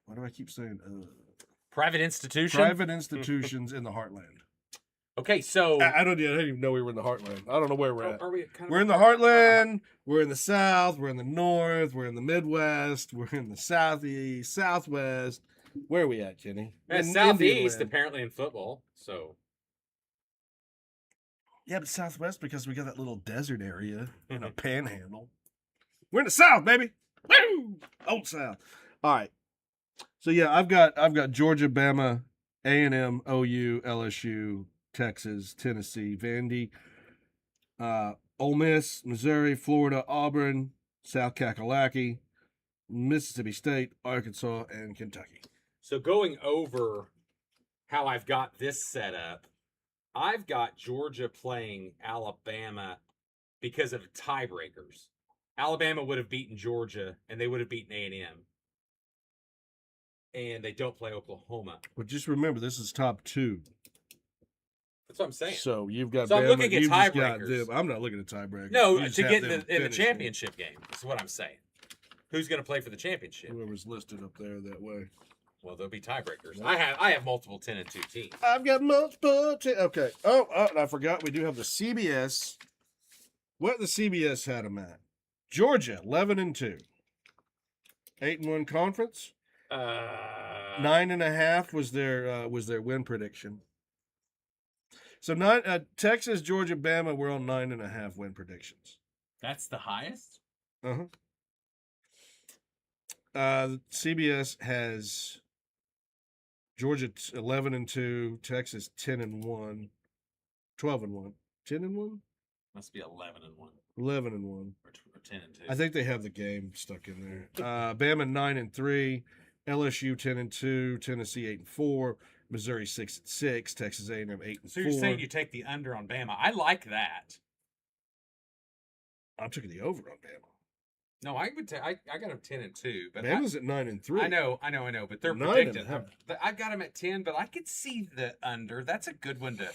Why do I keep saying? Private institution. Private institutions in the heartland. Okay, so I don't even know we were in the heartland. I don't know where we're at. are we kind We're in the heartland. We're in the south. We're in the north. We're in the Midwest. We're in the southeast, southwest. Where are we at, Kenny? In southeast Indian land. apparently in football. So Yeah, but southwest because we got that little desert area and a panhandle. We're in the south, baby. Woo! Old South. All right. So yeah, I've got Georgia, Bama, A&M, OU, LSU, Texas, Tennessee, Vandy, Ole Miss, Missouri, Florida, Auburn, South Kakalaki, Mississippi State, Arkansas, and Kentucky. So going over how I've got this set up, I've got Georgia playing Alabama because of tiebreakers. Alabama would have beaten Georgia, and they would have beaten A&M. And they don't play Oklahoma. But just remember, this is top 2. That's what I'm saying. So you've got. So I'm Bama, looking at you've just got tiebreakers. them. I'm not looking at tiebreakers. No, You just to have get them in the finishing. championship game. Is what I'm saying. Who's going to play for the championship? Whoever's listed up there that way. Well, there'll be tiebreakers. I have multiple 10-2 teams. I've got multiple. Okay. Oh, and I forgot we do have the CBS. What the CBS had them at? Georgia 11-2, 8-1 conference. 9.5 was their win prediction. So Texas, Georgia, Bama were on 9.5 win predictions. That's the highest? CBS has Georgia 11-2, Texas 10-1, 12-1, 10-1. Must be 11-1. 11-1. Or 10-2. I think they have the game stuck in there. Bama 9-3, LSU 10-2, Tennessee 8-4, Missouri 6-6, Texas A&M 8-4. So you're saying you take the under on Bama? I like that. I'm taking the over on Bama. No, I would. I got them 10-2, but Bama's at 9-3. I know, but they're 9.5. predicted. I've got them at 10, but I could see the under. That's a good one to.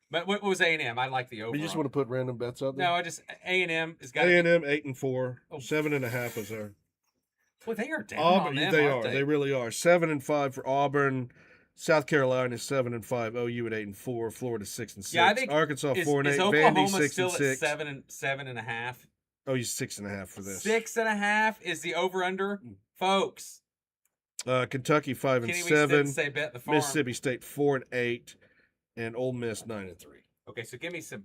But what was A&M? I like the over. You just want to put random bets out there? No, I just A&M has got A&M 8-4, Oh. 7.5 was there. Well, they are down Auburn, on them, they aren't are. They really are. 7-5 for Auburn. South Carolina 7-5. OU at 8-4. Florida 6-6. Yeah, I think Arkansas 4-8. Is Vandy Oklahoma still 6-6. at 7.5? Oh, he's 6.5 for this. 6.5 is the over under, folks. Kentucky 5-7. Say bet the farm. Mississippi State 4-8, and Ole Miss 9-3. Okay, so give me some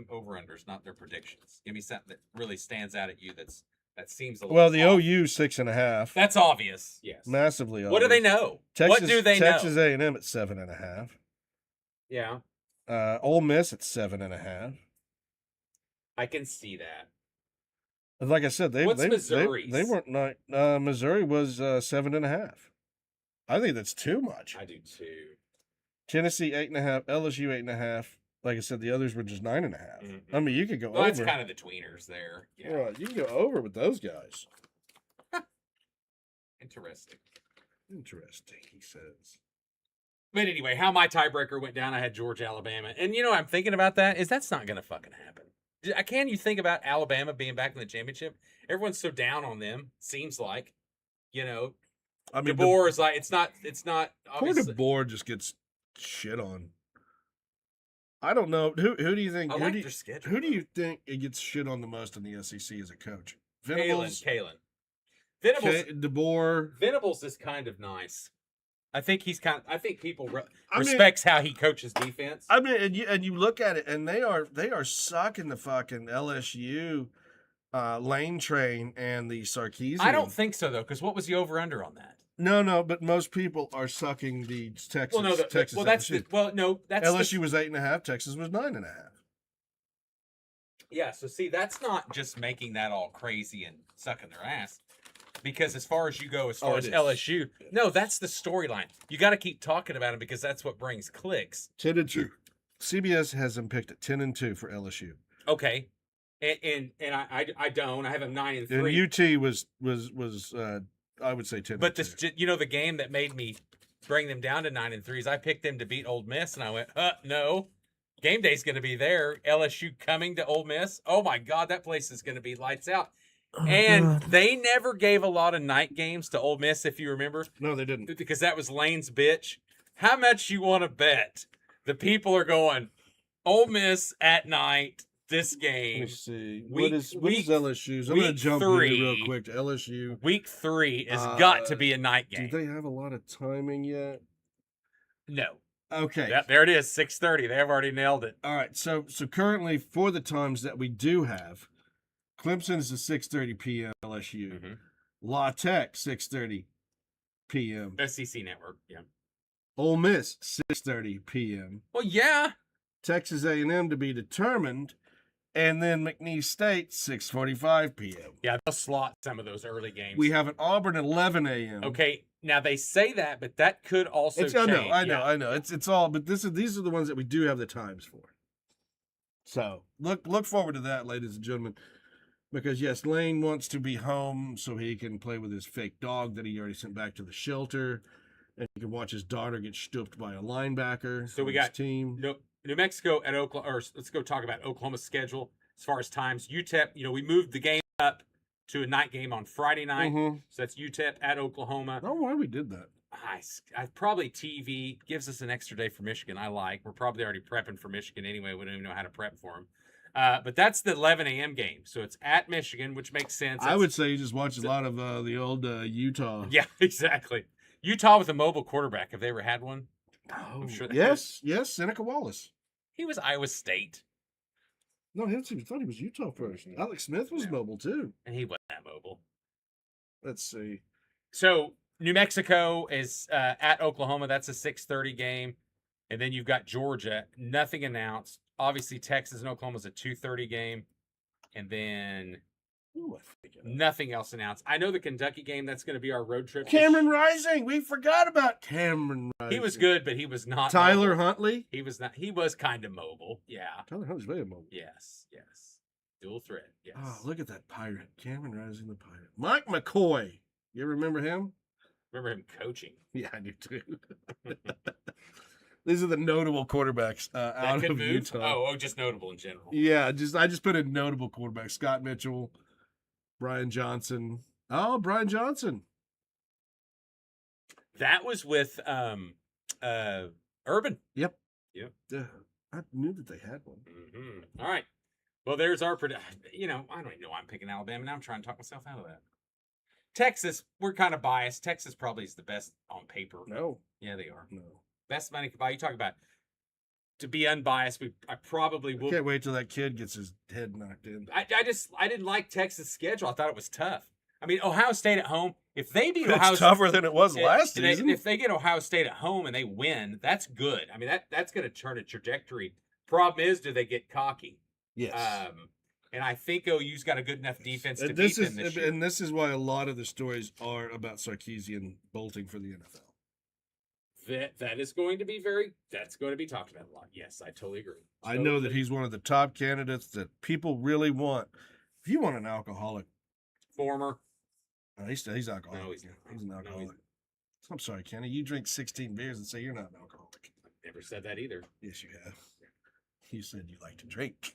over unders, not their predictions. Give me something that really stands out at you that seems a little. Well, the off. OU 6.5. That's obvious. Yes. Massively obvious. What do they know? Texas, what do they Texas know? A&M at 7.5. Yeah, Ole Miss at 7.5. I can see that. Like I said, they Missouri's? they weren't not. Missouri was 7.5. I think that's too much. I do too. Tennessee 8.5, LSU 8.5. Like I said, the others were just 9.5. I mean, you could go Well, over. that's kind of the tweeners there. Yeah. Right, you can go over with those guys. Interesting. Interesting, he says. But anyway, how my tiebreaker went down, I had Georgia, Alabama. And you know what I'm thinking about that? Is that's not going to fucking happen. Can you think about Alabama being back in the championship? Everyone's so down on them, seems like. You know, I mean, DeBoer is like, it's not poor obviously. DeBoer just gets shit on. I don't know. Who do you think? I like their schedule. Who do you think it gets shit on the most in the SEC as a coach? Kalen. DeBoer. Venables is kind of nice. I think people respects how he coaches defense. I mean, and you look at it, and they are sucking the fucking LSU lane train and the Sarkisian. I don't think so though, because what was the over under on that? No, but most people are sucking the Texas. Well, no, Texas. that's LSU was 8.5. Texas was 9.5. Yeah, so see, that's not just making that all crazy and sucking their ass. Because as far as you go, as far as LSU, no, that's the storyline. You got to keep talking about it because that's what brings clicks. 10-2. CBS has them picked at 10-2 for LSU. Okay, and I don't. I have them 9-3. And UT was I would say 10. But this, the game that made me bring them down to 9-3 is I picked them to beat Ole Miss, and I went, no, game day's going to be there. LSU coming to Ole Miss. Oh my God, that place is going to be lights out. And they never gave a lot of night games to Ole Miss, if you remember. No, they didn't. Because that was Lane's bitch. How much you want to bet? The people are going, Ole Miss at night. This Let game. me see. Week- what is week- LSU's? I'm going to week jump three. in real quick to LSU. Week 3 has got to be a night Do game. they have a lot of timing yet? No. Okay. Yep, there it is. 6:30. They have already nailed it. All right. So currently for the times that we do have, Clemson is a 6:30 p.m. LSU. Mm-hmm. La Tech 6:30 p.m. SEC Network. Yeah. Ole Miss 6:30 p.m. Well, yeah. Texas A&M to be determined, and then McNeese State 6:45 p.m. Yeah, they'll slot some of those early games. We have an Auburn 11 a.m. Okay, now they say that, but that could also It's, change. I know. It's all, but these are the ones that we do have the times for. So look forward to that, ladies and gentlemen, because yes, Lane wants to be home so he can play with his fake dog that he already sent back to the shelter, and he can watch his daughter get stooped by a linebacker. So we on his got team. New Mexico at Oklahoma. Or let's go talk about Oklahoma's schedule as far as times. UTEP. We moved the game up to a night game on Friday night, so that's UTEP at Oklahoma. I don't know why we did that. I probably TV gives us an extra day for Michigan. We're probably already prepping for Michigan anyway. We don't even know how to prep for them. But that's the 11 a.m. game, so it's at Michigan, which makes sense. I would say you just watch a lot of the old Utah. Yeah, exactly. Utah with a mobile quarterback. Have they ever had one? Oh, I'm sure they yes, Seneca Wallace. He was Iowa State, No, he thought he was Utah first. Alex Smith was mobile too. and he wasn't that mobile. Let's see. So New Mexico is at Oklahoma. That's a 6:30 game, and then you've got Georgia. Nothing announced. Obviously, Texas and Oklahoma's a 2:30 game, and then Ooh, I forget. nothing else announced. I know the Kentucky game. That's going to be our road trip. Cameron Rising. We forgot about Cameron Rising. He was good, but he was not. Tyler mobile. Huntley. He was not. He was kind of mobile. Yeah. Tyler Huntley's very mobile. Yes. Dual threat. Yes. Oh, look at that pirate. Cameron Rising, the pirate. Mike McCoy. You ever remember him? Remember him coaching? Yeah, I do too. These are the notable quarterbacks out of Utah. Oh, just notable in general. Yeah, I just put in notable quarterbacks. Scott Mitchell, Brian Johnson. Oh, Brian Johnson. That was with Urban. Yep. Yep. I knew that they had one. Mm-hmm. All right. Well, there's our I don't even know why I'm picking Alabama. Now I'm trying to talk myself out of that. Texas, we're kind of biased. Texas probably is the best on paper. No. Yeah, they are. No. Best money could buy. You talk about to be unbiased. I probably will. Can't wait till that kid gets his head knocked in. I didn't like Texas' schedule. I thought it was tough. I mean, Ohio State at home. If they beat It's Ohio tougher than it was last season. If they get Ohio State at home and they win, that's good. I mean, that's going to turn a trajectory. Problem is, do they get cocky? Yes. And I think OU's got a good enough defense to beat them this year. And this is why a lot of the stories are about Sarkisian bolting for the NFL. That is going to be that's going to be talked about a lot. Yes, I totally agree. I know that he's one of the top candidates that people really want. If you want an alcoholic, former. He's alcoholic. No, he's not. He's an No, alcoholic. I'm sorry, Kenny. You drink 16 beers and say you're not an alcoholic. Never said that either. Yes, you have. You said you like to drink.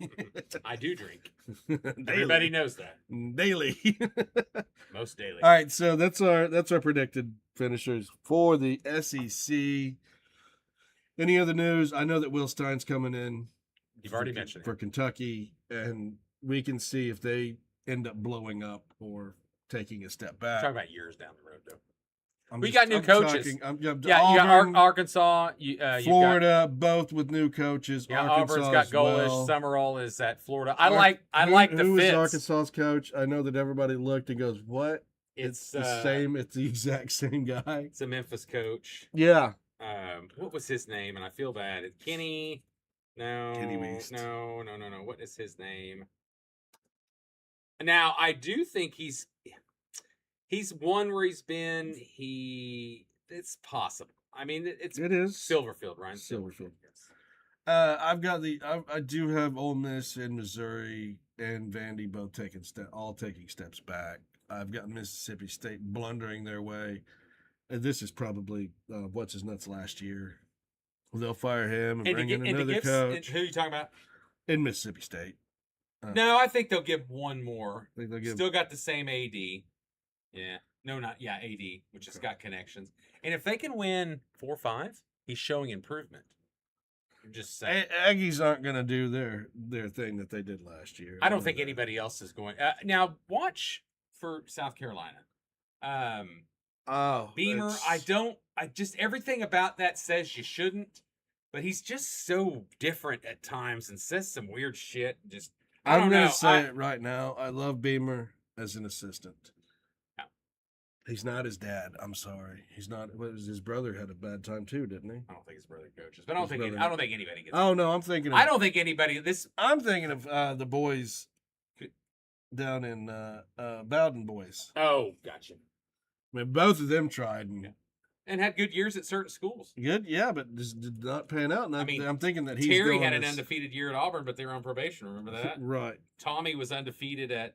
I do drink. Daily. Everybody knows that. Daily. Most daily. All right, so that's our predicted finishers for the SEC. Any other news? I know that Will Stein's coming in. You've already mentioned for Kentucky, and we can see if they end up blowing up or taking a step back. Talk about years down the road, though. We got new coaches. Auburn, you got Arkansas. Florida, both with new coaches. Yeah, Arkansas Auburn's got Goalish. Summerall is at Florida. I like the who fits. Who is Arkansas's coach? I know that everybody looked and goes, "What? It's the same. It's the exact same guy." It's a Memphis coach. Yeah. What was his name? And I feel bad. It's Kenny. No. Kenny Weast. No. What is his name? Now I do think he's one where he's been. It's possible. I mean, it is Silverfield, Ryan. Silverfield. I do have Ole Miss and Missouri and Vandy both taking steps back. I've got Mississippi State blundering their way. And this is probably what's his nuts last year. They'll fire him and bring in another coach. Who are you talking about? In Mississippi State. No, I think they'll give one more. I think they'll give Still got the same AD. Yeah. No, not AD, which has got connections. And if they can win 4-5, he's showing improvement. I'm just saying. Aggies aren't going to do their thing that they did last year. I don't think anybody else is going. Now, watch for South Carolina. Beamer, I just everything about that says you shouldn't, but he's just so different at times and says some weird shit. Just I'm going to say it right now. I love Beamer as an assistant. Yeah. He's not his dad. I'm sorry. He's not. His brother had a bad time too, didn't he? I don't think his brother coaches, but I don't think anybody gets. Oh no, I'm thinking. I don't think anybody. I'm thinking of the boys down in Bowden boys. Oh, gotcha. I mean, both of them tried and had good years at certain schools. Good, yeah, but just did not pan out. And I'm thinking that Terry had an undefeated year at Auburn, but they were on probation. Remember that? Right. Tommy was undefeated at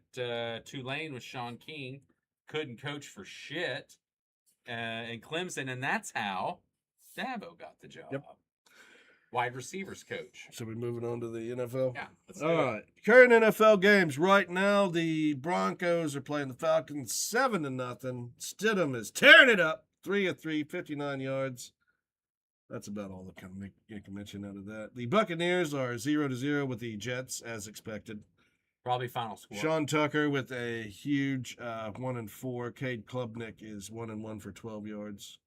Tulane with Sean King. Couldn't coach for shit in Clemson, and that's how Dabo got the job. Yep. Wide receivers coach. So we're moving on to the NFL? Yeah. All right. Current NFL games right now, the Broncos are playing the Falcons 7-0. Stidham is tearing it up. 3 of 3, 59 yards. That's about all that you can mention out of that. The Buccaneers are 0-0 with the Jets, as expected. Probably final score. Sean Tucker with a huge 1-4. Cade Klubnik is 1-1 for 12 yards.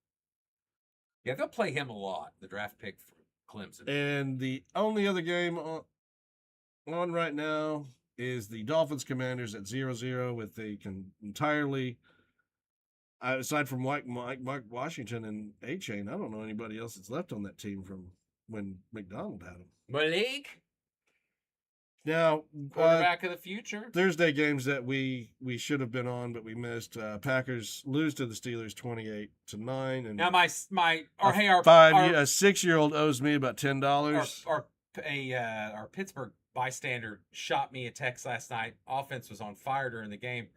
Yeah, they'll play him a lot, the draft pick for Clemson. And the only other game on right now is the Dolphins Commanders at 0-0 with a entirely, aside from Mike Washington and A-Chain, I don't know anybody else that's left on that team from when McDonald had them. Malik? Now, quarterback of the future. Thursday games that we should have been on, but we missed. Packers lose to the Steelers 28-9. And now our 6-year-old owes me about $10. Our Pittsburgh bystander shot me a text last night. Offense was on fire during the game.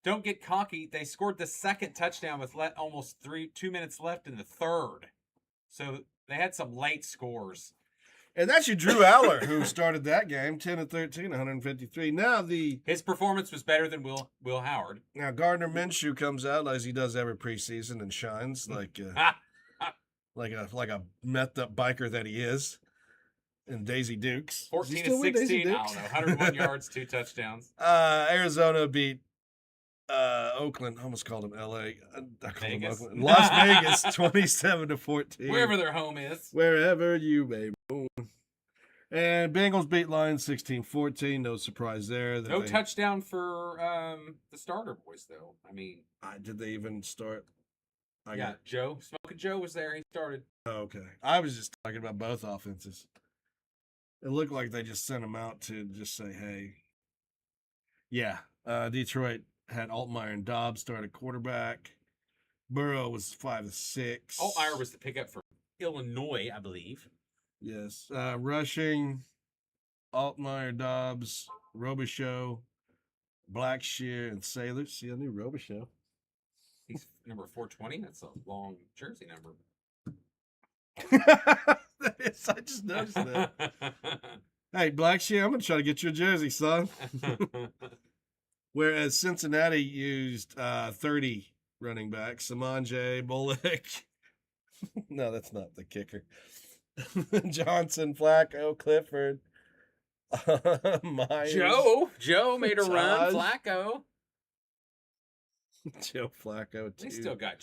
Don't get cocky. They scored the second touchdown with almost 2 minutes left in the third. So they had some late scores. And that's your Drew Aller, who started that game, 10-13, 153. Now his performance was better than Will Howard. Now Gardner Minshew comes out as he does every preseason and shines like a methed up biker that he is. And Daisy Dukes. 14-16, I don't know, 101 yards, 2 touchdowns. Arizona beat Oakland. I almost called them L.A. I called them Oakland. Las Vegas, 27-14. Wherever their home is. Wherever you may be. And Bengals beat Lions 16-14. No surprise there. No touchdown for the starter boys, though. I mean, did they even start? Joe. Smoking Joe was there. He started. Oh, okay. I was just talking about both offenses. It looked like they just sent them out to just say, hey. Yeah. Detroit had Altmaier and Dobbs start at quarterback. Burrow was 5-6. Altmaier was the pickup for Illinois, I believe. Yes. Rushing, Altmaier, Dobbs, Robichaux, Blackshear, and Sailors. See, I knew Robichaux. He's number 420. That's a long jersey number. I just noticed that. Hey, Blackshear, I'm going to try to get you a jersey, son. Whereas Cincinnati used 30 running backs. Samanje, Bullock. No, that's not the kicker. Johnson, Flacco, Clifford, Myers. Joe made a run. Flacco. Joe Flacco too. He still got.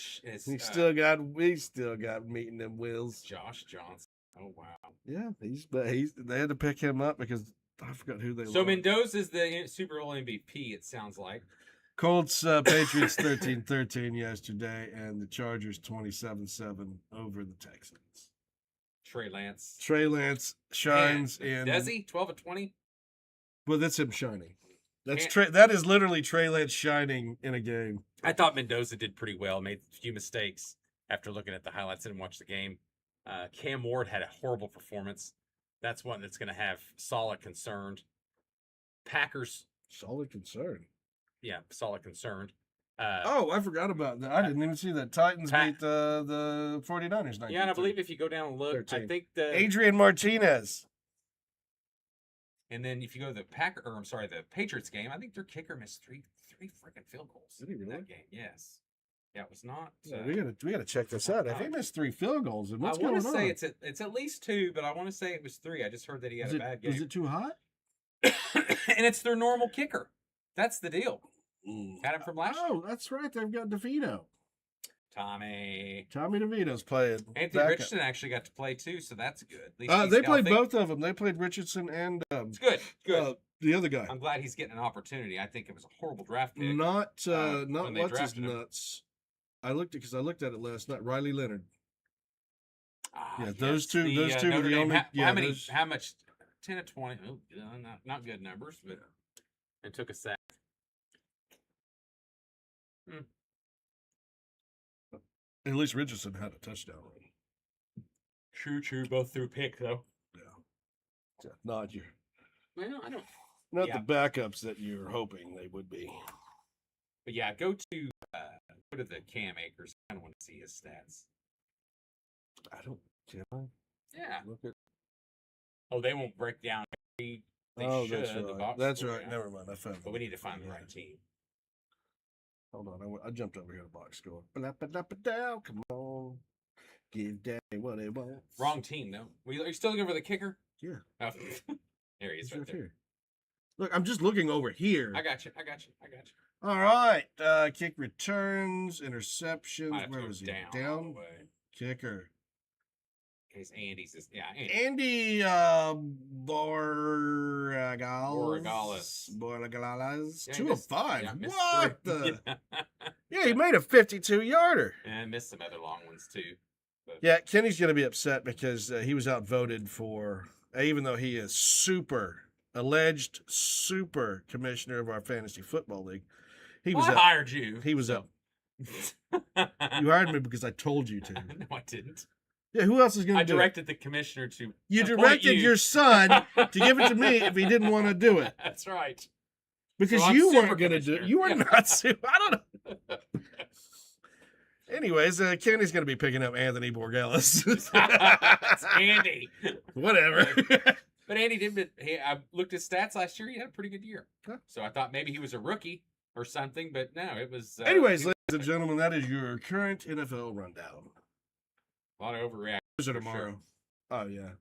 We still got meeting them wheels. Josh Johnson. Oh wow. Yeah, they had to pick him up because I forgot who they. So Mendoza's the Super Bowl MVP. It sounds like. Colts Patriots 13-13 yesterday, and the Chargers 27-7 over the Texans. Trey Lance shines in. Does he 12-20? Well, that's him shining. That is literally Trey Lance shining in a game. I thought Mendoza did pretty well. Made a few mistakes after looking at the highlights. I didn't watch the game. Cam Ward had a horrible performance. That's one that's going to have solid concern. Packers. Solid concern. Yeah, solid concern. I forgot about that. I didn't even see that. Titans beat the 49ers. Yeah, and I believe if you go down and look, 13. I think Adrian Martinez. And then if you go to the Patriots game, I think their kicker missed three freaking field goals Did he really? in that game. Yes. Yeah, it was not. We gotta check this out. If he missed 3 field goals, then what's I going want on? to say it's at least 2, but I want to say it was 3. I just heard that he had a bad game. Was it too hot? And it's their normal kicker. That's the deal. Had him from last year. Oh, that's right. They've got DeVito. Tommy DeVito's playing. Anthony Richardson actually got to play too, so that's good. At least he's they played healthy. both of them. They played Richardson and It's good. the other guy. I'm glad he's getting an opportunity. I think it was a horrible draft pick. Not when they what's his drafted him. nuts. I looked at it last night. Riley Leonard. Yeah, yes, those two were Notre the Dame. only. How much? 10 to 20. Oh, not good numbers, but it took a sack. At least Richardson had a touchdown. True. Both threw pick though. Yeah. Not Well, I don't. Not the backups that you're hoping they would be. But yeah, go to the Cam Akers. I don't want to see his stats. I don't. Can I? Yeah. Look at. Oh, they won't break down. They should. That's right. The box That's score, right. yeah. Never mind. I found. But we need to find the right team. Hold on. I jumped over here to box score. Down. Come on. Give Daddy what he wants. Wrong team though. Are you still looking for the kicker? Yeah. Oh. There he is, right there. Here. Look, I'm just looking over here. I got you. All right. Kick returns, interceptions. Where was he? Down. Kicker. Case Andy's just Andy Borregales. Yeah, 2 of 5. Yeah, What 3. the? Yeah, he made a 52-yarder. And I missed some other long ones too. But... Yeah, Kenny's going to be upset because he was outvoted for, even though he is alleged super commissioner of our fantasy football league. I hired you. He was up. You hired me because I told you to. No, I didn't. Yeah, who else is going to do it? I directed the commissioner to. You directed your son to give it to me if he didn't want to do it. That's right. Because so you weren't going to do it. You were not super. I don't know. Anyways, Kenny's going to be picking up Anthony Borregales. That's Andy. Whatever. But Andy did. I looked at his stats last year. He had a pretty good year. Huh. So I thought maybe he was a rookie or something, but no, it was. Anyways, ladies and gentlemen, that is your current NFL rundown. A lot of overreaction. Tomorrow. Sure. Oh yeah.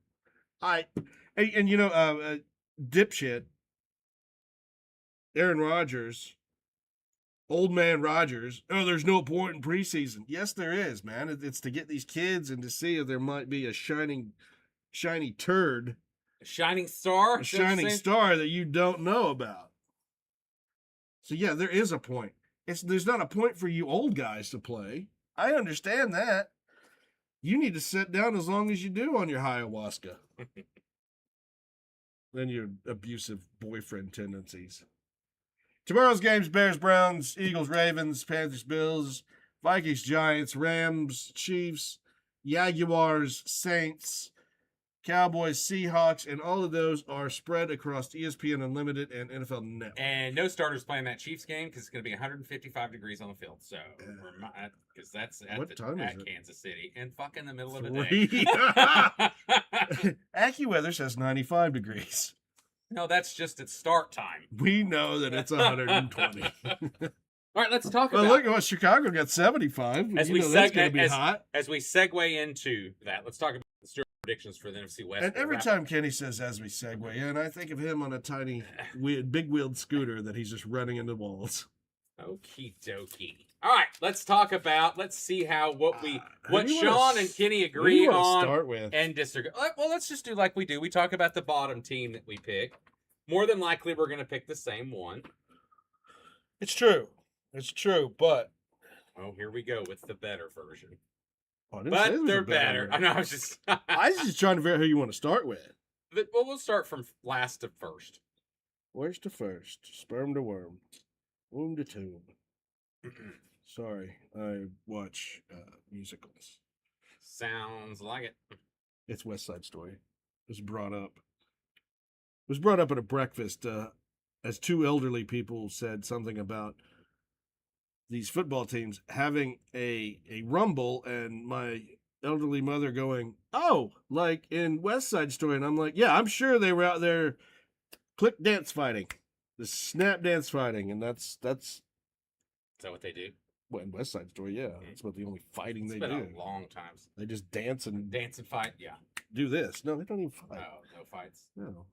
And you know, dipshit. Aaron Rodgers. Old man Rodgers. Oh, there's no point in preseason. Yes, there is, man. It's to get these kids and to see if there might be a shiny turd. A shining star? A shining star that you don't know about. So yeah, there is a point. There's not a point for you old guys to play. I understand that. You need to sit down as long as you do on your ayahuasca. Then your abusive boyfriend tendencies. Tomorrow's games: Bears, Browns, Eagles, Ravens, Panthers, Bills, Vikings, Giants, Rams, Chiefs, Jaguars, Saints, Cowboys, Seahawks, and all of those are spread across ESPN Unlimited and NFL Network. And no starters playing that Chiefs game because it's going to be 155 degrees on the field. So, because that's at Kansas City and fucking the middle of the day. AccuWeather says 95 degrees. No, that's just at start time. We know that it's 120. All right, let's talk about. Well, look at what Chicago got 75. That's going to be hot. As we segue into that, let's talk about the predictions for the NFC West. And every time Kenny says "as we segue in," I think of him on a tiny, big-wheeled scooter that he's just running into walls. Okie dokie. All right, let's see how what Sean and Kenny agree on start with? And disagree. Well, let's just do like we do. We talk about the bottom team that we pick. More than likely, we're going to pick the same one. It's true, but here we go with the better version. Oh, but they're better. I know. I was just trying to figure out who you want to start with. Well, we'll start from last to first. Worst to first, sperm to worm, womb to tomb. Sorry, I watch musicals. Sounds like it. It's West Side Story. It was brought up at a breakfast as 2 elderly people said something about these football teams having a rumble, and my elderly mother going, "Oh, like in West Side Story," and I'm like, "Yeah, I'm sure they were out there click dance fighting, the snap dance fighting," and that's. Is that what they do? Well, in West Side Story, yeah. That's about the only fighting It's they been do. a long time. They just dance and Dance and fight, yeah. do this. No, they don't even fight. Oh, no fights. No.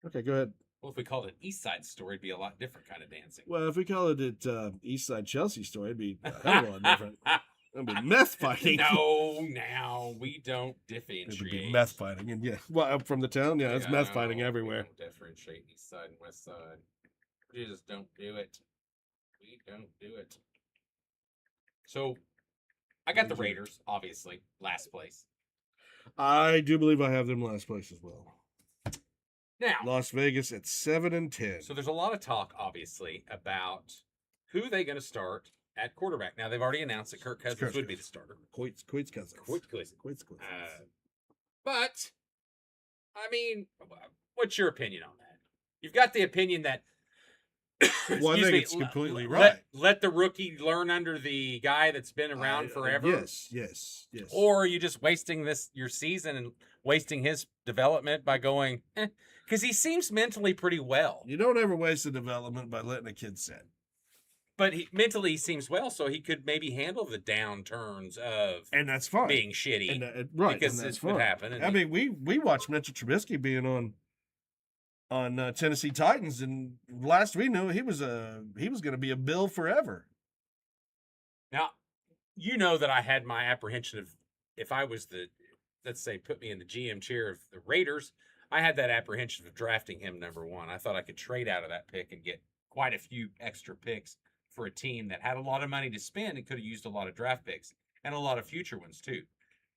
Okay, go ahead. Well, if we called it East Side Story, it'd be a lot different kind of dancing. Well, if we called it East Side Chelsea Story, it'd be a hell of a lot different. It'd be meth fighting. No, now we don't It differentiate. would be meth fighting. And yeah, well, I'm from the town, yeah, it's meth fighting No, everywhere. We don't differentiate East Side and West Side. We just don't do it. We don't do it. So, I got the Raiders, obviously, last place. I do believe I have them last place as well. Now, Las Vegas at 7-10. so there's a lot of talk, obviously, about who they going to start at quarterback. Now, they've already announced that Kirk Cousins would be the starter. Coit's Cousins. Cousins. Coit's Cousins. But, I mean, what's your opinion on that? You've got the opinion that Well, I excuse think me, it's completely right. Let the rookie learn under the guy that's been around forever. Yes. Or are you just wasting your season and wasting his development by going, because he seems mentally pretty well. You don't ever waste the development by letting a kid sit. But mentally he seems well, so he could maybe handle the downturns of And that's fine. being shitty. And, right. Because and that's this would fine. happen. And I mean, we watched Mitchell Trubisky being on Tennessee Titans, and last we knew he was going to be a Bill forever. Now, you know that I had my apprehension of if I was let's say, put me in the GM chair of the Raiders, I had that apprehension of drafting him number one. I thought I could trade out of that pick and get quite a few extra picks for a team that had a lot of money to spend and could have used a lot of draft picks and a lot of future ones too.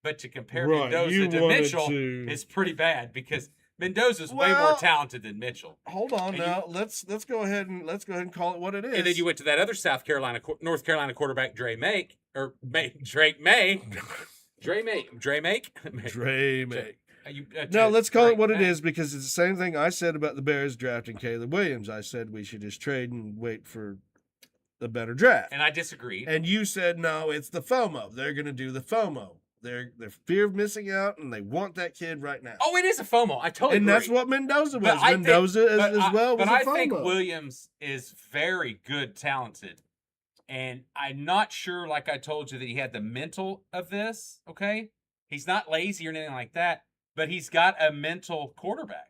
But to compare Mendoza to Mitchell is pretty bad because Mendoza's way more talented than Mitchell. Hold on now. Let's go ahead and call it what it is. And then you went to that other North Carolina quarterback, Drake May. No, let's call it what it is because it's the same thing I said about the Bears drafting Caleb Williams. I said we should just trade and wait for a better draft. And I disagreed. And you said, no, it's the FOMO. They're going to do the FOMO. Their fear of missing out, and they want that kid right now. Oh, it is a FOMO. I totally agree. And that's what Mendoza was. Mendoza as well was a FOMO. But I think Williams is very good, talented. And I'm not sure, like I told you, that he had the mental of this, okay? He's not lazy or anything like that, but he's got a mental quarterback.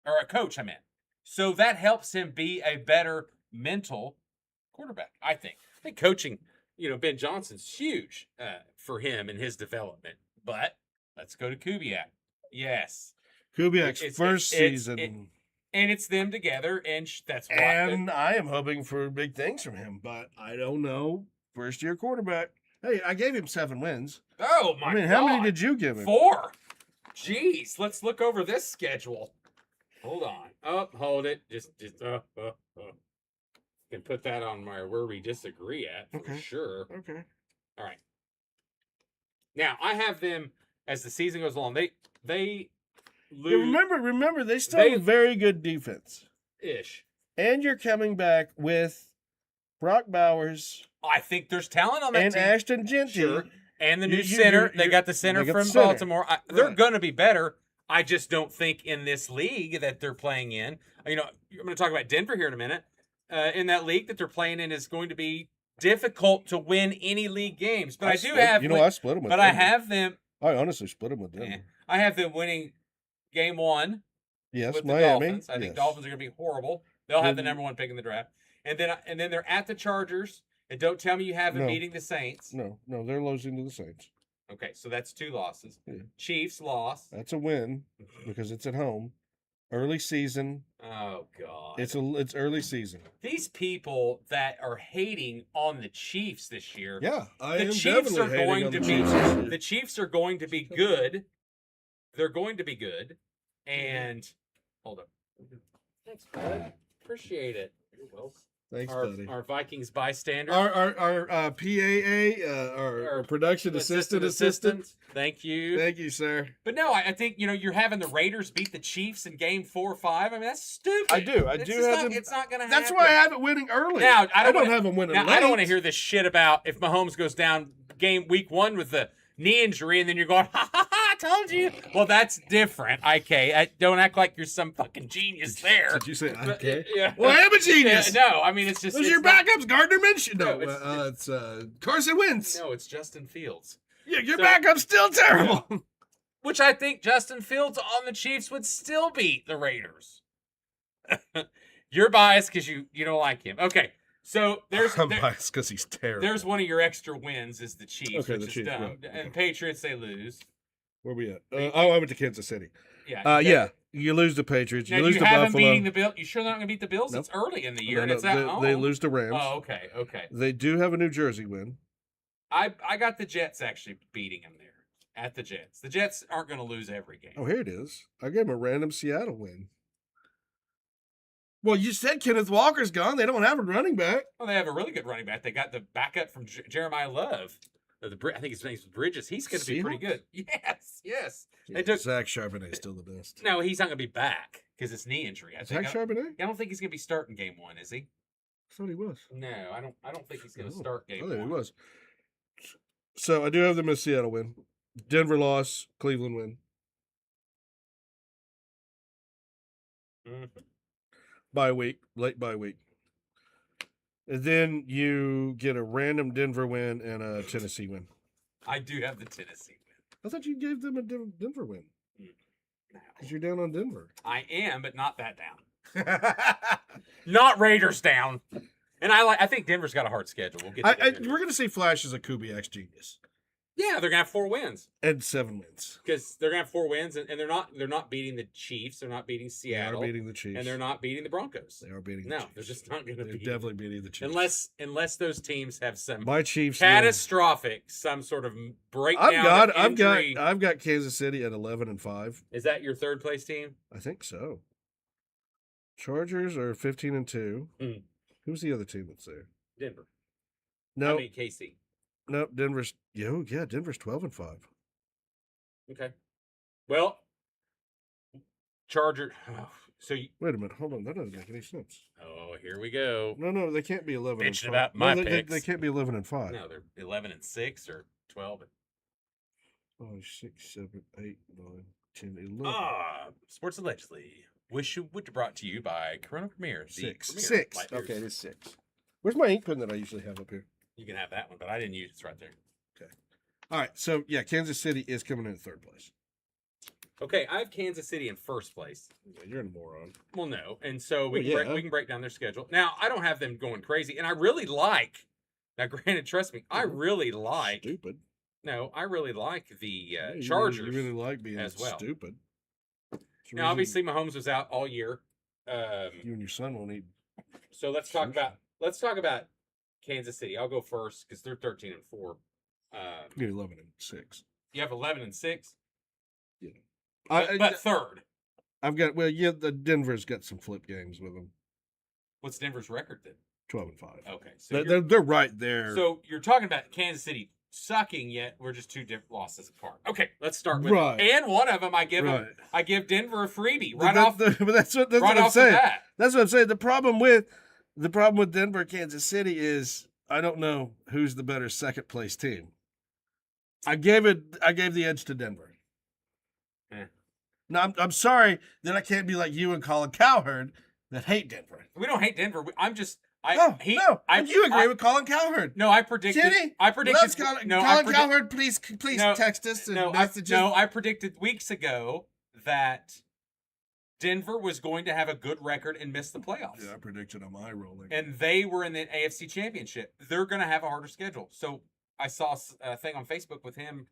Or a coach, I meant. So that helps him be a better mental quarterback, I think. I think coaching, Ben Johnson's huge for him and his development. But let's go to Kubiak. Yes. Kubiak's first season. And it's them together, and that's why. And I am hoping for big things from him, but I don't know. First-year quarterback. Hey, I gave him 7 wins. Oh, my God. How many did you give him? 4. Jeez, let's look over this schedule. Hold on. Oh, hold it. Just can put that on where we disagree at for sure. Okay. All right. Now, I have them as the season goes along. They lose. Yeah, remember, they still have a very good defense. Ish. And you're coming back with Brock Bowers. I think there's talent on that and team. And Ashton Genty. Sure. And the new center. They got the center from Baltimore. They're going to be better. I just don't think in this league that they're playing in. I'm going to talk about Denver here in a minute. In that league that they're playing in is going to be difficult to win any league games. But I split them with Denver. I have them. I honestly split them with Denver. Yeah, I have them winning game 1. Yes, with Miami. The Dolphins. I think Dolphins are going to be horrible. They'll have the number 1 pick in the draft. And then they're at the Chargers. And don't tell me you have them beating the Saints. No, they're losing to the Saints. Okay, so that's 2 losses. Yeah. Chiefs lost. That's a win because it's at home. Early season. Oh God. It's early season. These people that are hating on the Chiefs this year. Yeah, the Chiefs are going to be the Chiefs are going to be good. They're going to be good. And hold up. Thanks, bud. Appreciate it. You're welcome. Thanks, buddy. Our Vikings bystander. Our PAA, our production assistant. Thank you. Thank you, sir. But no, I think, you're having the Raiders beat the Chiefs in game 4 or 5. I mean, that's stupid. I do have them. It's not going to happen. That's why I have it winning early. Now, I don't have them winning late. I don't want to hear this shit about if Mahomes goes down week 1 with the knee injury and then you're going, ha, ha, ha, told you. Well, that's different. IK. Don't act like you're some fucking genius there. Did you say But, okay? yeah. Well, I am a genius. No, I mean, it's just. Those are it's your not- backups, Gardner Minshew. No, No, it's Carson Wentz. No, it's Justin Fields. Yeah, your So- backup's still terrible. Which I think Justin Fields on the Chiefs would still beat the Raiders. You're biased because you don't like him. Okay, so I'm biased because he's terrible. there's one of your extra wins is the Chiefs, Okay, which the is Chiefs, dumb. right, okay. And Patriots, they lose. Where we at? I went to Kansas City. Yeah. Yeah, you lose to Patriots. Now, You lose you to have them Buffalo. beating the Bill. You sure they're not going to beat the Bills? Nope. It's early in the year, No, and no, it's at home. they lose to Rams. Oh, okay, okay. They do have a New Jersey win. I got the Jets actually beating them there at the Jets. The Jets aren't going to lose every game. Oh, here it is. I gave them a random Seattle win. Well, you said Kenneth Walker's gone. They don't have a running back. Well, they have a really good running back. They got the backup from Jeremiah Love. I think his name's Bridges. He's going to be pretty good. Yes. They took Zach Charbonnet's still the best. No, he's not going to be back because it's knee injury. Zach Charbonnet? I don't think he's going to be starting game one, is he? I thought he was. No, I don't think he's going to start game I thought one. he was. So I do have them as Seattle win. Denver loss. Cleveland win. Mm-hmm. Bye week. Late bye week. And then you get a random Denver win and a Tennessee win. I do have the Tennessee win. I thought you gave them a Denver win. Because you're down on Denver. I am, but not that down. Not Raiders down. And I think Denver's got a hard schedule. We'll get to We're going to see flashes of Kubiak's genius. Yeah, they're gonna have 4 wins And 7 wins. because they're gonna have 4 wins, and they're not beating the Chiefs. They're not beating They are Seattle. beating the Chiefs. And they're not beating the Broncos. They are beating the No, Chiefs. they're just not gonna They're beat definitely beating the Chiefs. unless those teams have some My Chiefs. catastrophic, some sort of breakdown. I've got Kansas City at 11-5. Is that your third place team? I think so. Chargers are 15-2. Mm. Who's the other team that's there? Denver. No, I mean KC. no, Denver's. Denver's 12-5. Okay. Well, Charger. So you, Wait a minute, hold on. That doesn't make any sense. oh, here we go. No, they can't be 11. Bitching 5. about my they picks. can't be 11-5. No, they're 11-6 or 12. 5, 6, 7, 8, 9, 10, 11. Sports Allegedly. Wish you would have brought to you by Corona Premier. The 6. premier 6. light beers. Okay, it is 6. Where's my ink pen that I usually have up here? You can have that one, but I didn't use it. It's right there. All right, so Kansas City is coming in third place. Okay, I have Kansas City in first place. Yeah, you're a moron. Well, no, and so we Well, can break down their schedule. Now, I don't have them going crazy, and I really like. Now, granted, trust me, I really like. Stupid. No, I really like the Yeah, Chargers. You really like being as well. stupid. It's the Now, reason obviously, Mahomes was out all year. you and your son will need. So let's talk about Kansas City. I'll go first because they're 13-4. You need 11-6. You have 11-6, I, but third. I've got the Denver's got some flip games with them. What's Denver's record then? 12-5. Okay, so They're right there. so you're talking about Kansas City sucking, yet we're just 2 different losses apart. Okay, let's start with Right. and one of them I give Right. I give Denver a freebie But that's what I'm off saying. the bat. That's what I'm saying. The problem with Denver, Kansas City is I don't know who's the better second place team. I gave the edge to Denver. Eh. Now I'm sorry that I can't be like you and Colin Cowherd that hate Denver. We don't hate Denver. You agree with Colin Cowherd. No, I predicted. Kenny, I predicted. Let's Colin Cowherd, please No, text us and No, messages. I predicted weeks ago that Denver was going to have a good record and miss the playoffs. Yeah, I predicted on my rolling. And they were in the AFC Championship. They're going to have a harder schedule. So I saw a thing on Facebook with him,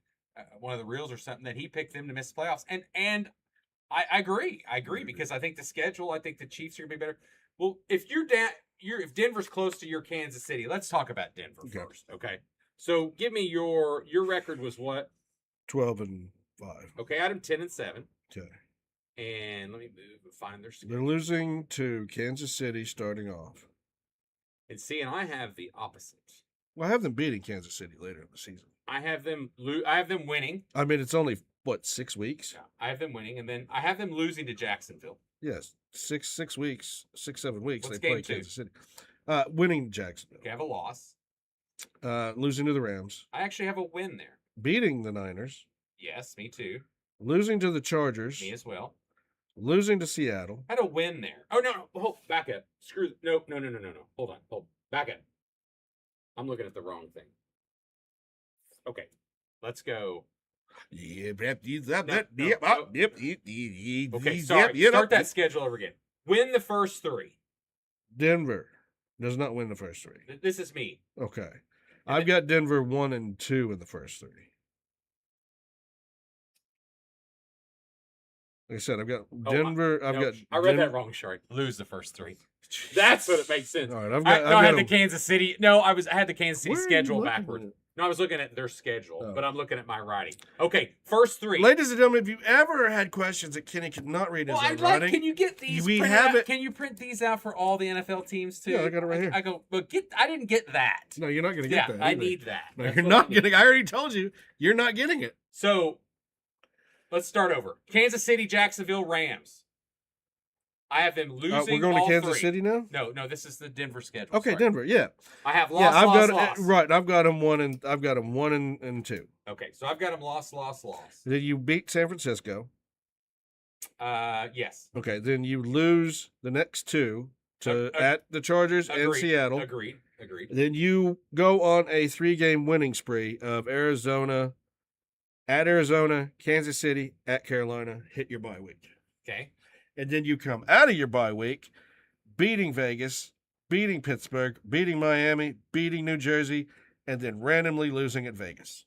one of the reels or something, that he picked them to miss the playoffs. And I agree. I agree because I think the schedule, I think the Chiefs are going to be better. Well, if if Denver's close to your Kansas City, let's talk about Denver first. Okay. So give me your record was what? 12-5. Okay, Adam 10-7. Okay. And let me find their schedule. They're losing to Kansas City starting off. And see, and I have the opposite. Well, I have them beating Kansas City later in the season. I have them winning. I mean, it's only 6 weeks? Yeah, I have them winning, and then I have them losing to Jacksonville. Yes, 6 weeks, 7 weeks. What's they play game 2? Kansas City. Winning Jacksonville. Okay, I have a loss. Losing to the Rams. I actually have a win there. Beating the Niners. Yes, me too. losing to the Chargers, Me as well. losing to Seattle. I had a win there. Oh no, hold back up. No. Hold on. Back up. I'm looking at the wrong thing. Okay, let's go. Yep. Okay, sorry. Start that schedule over again. Win the first 3. Denver does not win the first 3. This is me. Okay. I've got Denver 1 and 2 in the first 3. Like I said, I've got Denver. I read that wrong. Sorry, lose the first 3. That's what it makes sense. All right, I had the Kansas City. No, I had the Kansas City Where are you schedule looking backward. at? No, I was looking at their schedule, Oh. but I'm looking at my writing. Okay, first 3. Ladies and gentlemen, if you ever had questions that Kenny could not read his own writing, Can you get these? We printed have out? it. Can you print these out for all the NFL teams too? Yeah, I got it right here. I go, but I didn't get that. No, you're not going to Yeah, get that. I either. need that. No, That's you're what not I need. getting. I already told you, you're not getting it. So, let's start over. Kansas City, Jacksonville, Rams. I have them losing. We're going all to Kansas 3. City now. No, this is the Denver schedule. Okay, Sorry. Denver. Yeah, I have yeah. loss. Right. I've got them 1 and 2. Okay, so I've got them loss. Then you beat San Francisco. Yes. Okay, then you lose the next 2 to Ag- at the Chargers and Agreed. Seattle. Agreed. Then you go on a 3-game winning spree of Arizona, Kansas City, at Carolina, hit your bye week. Okay. And then you come out of your bye week, beating Vegas, beating Pittsburgh, beating Miami, beating New Jersey, and then randomly losing at Vegas.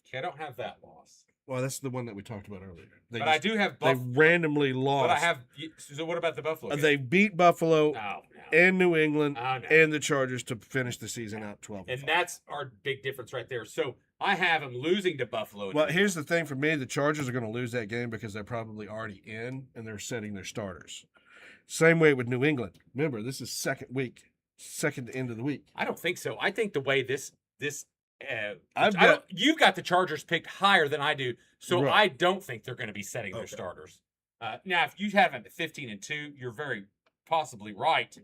Okay, I don't have that loss. Well, that's the one that we talked about earlier. But I do have They Buffalo. randomly lost. But I have. So what about the Buffalo game? They beat Buffalo No. and New England Oh, no. and the Chargers to finish the season out 12. And that's our big difference right there. So I have them losing to Buffalo. Well, here's the thing for me: the Chargers are going to lose that game because they're probably already in and they're setting their starters. Same way with New England. Remember, this is second end of the week. I don't think so. I think the way this I've you've got the Chargers picked higher than I do, so Right. I don't think they're going to be setting their Okay. starters. Now, if you have them at 15 and 2, you're very possibly right.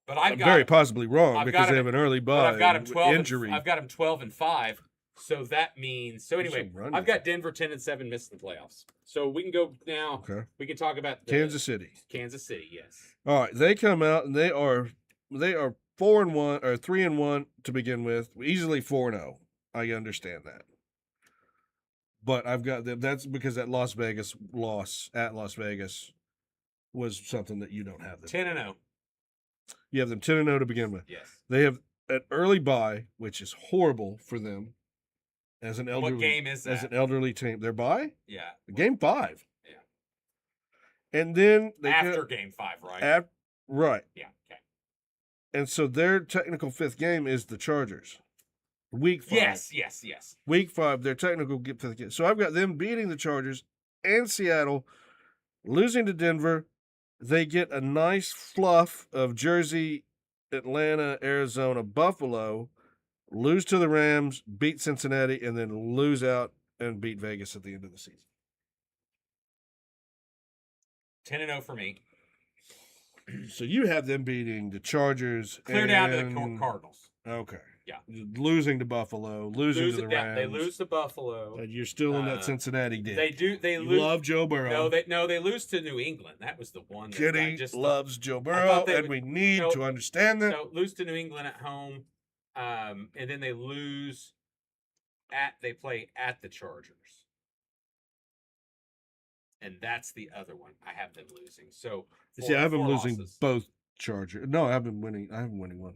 But I've got very possibly wrong I've because got they him- have an early but bye. I've got them 12 injury. I've got them 12 and 5. So that means anyway, some run I've got Denver 10 and 7 missing the playoffs. So we can go now. Okay. We can talk about Kansas City. Kansas City, yes. All right, they come out and they are 4-1 or 3-1 to begin with, easily 4-0. I understand that, but I've got them. That's because that Las Vegas loss at Las Vegas was something that you don't have. Them. 10 and 0. You have them 10-0 to begin with. Yes. They have an early bye, which is horrible for them as an elderly. What game is that? As an elderly team, their bye, Yeah. game 5. Yeah. And then they After get, game 5, right? right. Yeah. Okay. And so their technical 5th game is the Chargers. Week 5. Yes. Week 5, their technical 5th game. So I've got them beating the Chargers and Seattle, losing to Denver. They get a nice fluff of Jersey, Atlanta, Arizona, Buffalo, lose to the Rams, beat Cincinnati, and then lose out and beat Vegas at the end of the season. 10 and 0 for me. So you have them beating the Chargers. Clear down to the Cardinals. Okay. Yeah. Losing to Buffalo, losing to the Rams. They lose to Buffalo. And you're still in that Cincinnati deal. They do. They You lose. love Joe Burrow. They lose to New England. That was the one. That I Kitty just loves Joe I Burrow, thought they and would- we need no, to understand that. So lose to New England at home, and then they lose they play at the Chargers, and that's the other one. I have them losing. So See, I have them four losing losses. both Chargers. No, I have them winning. I have them winning one.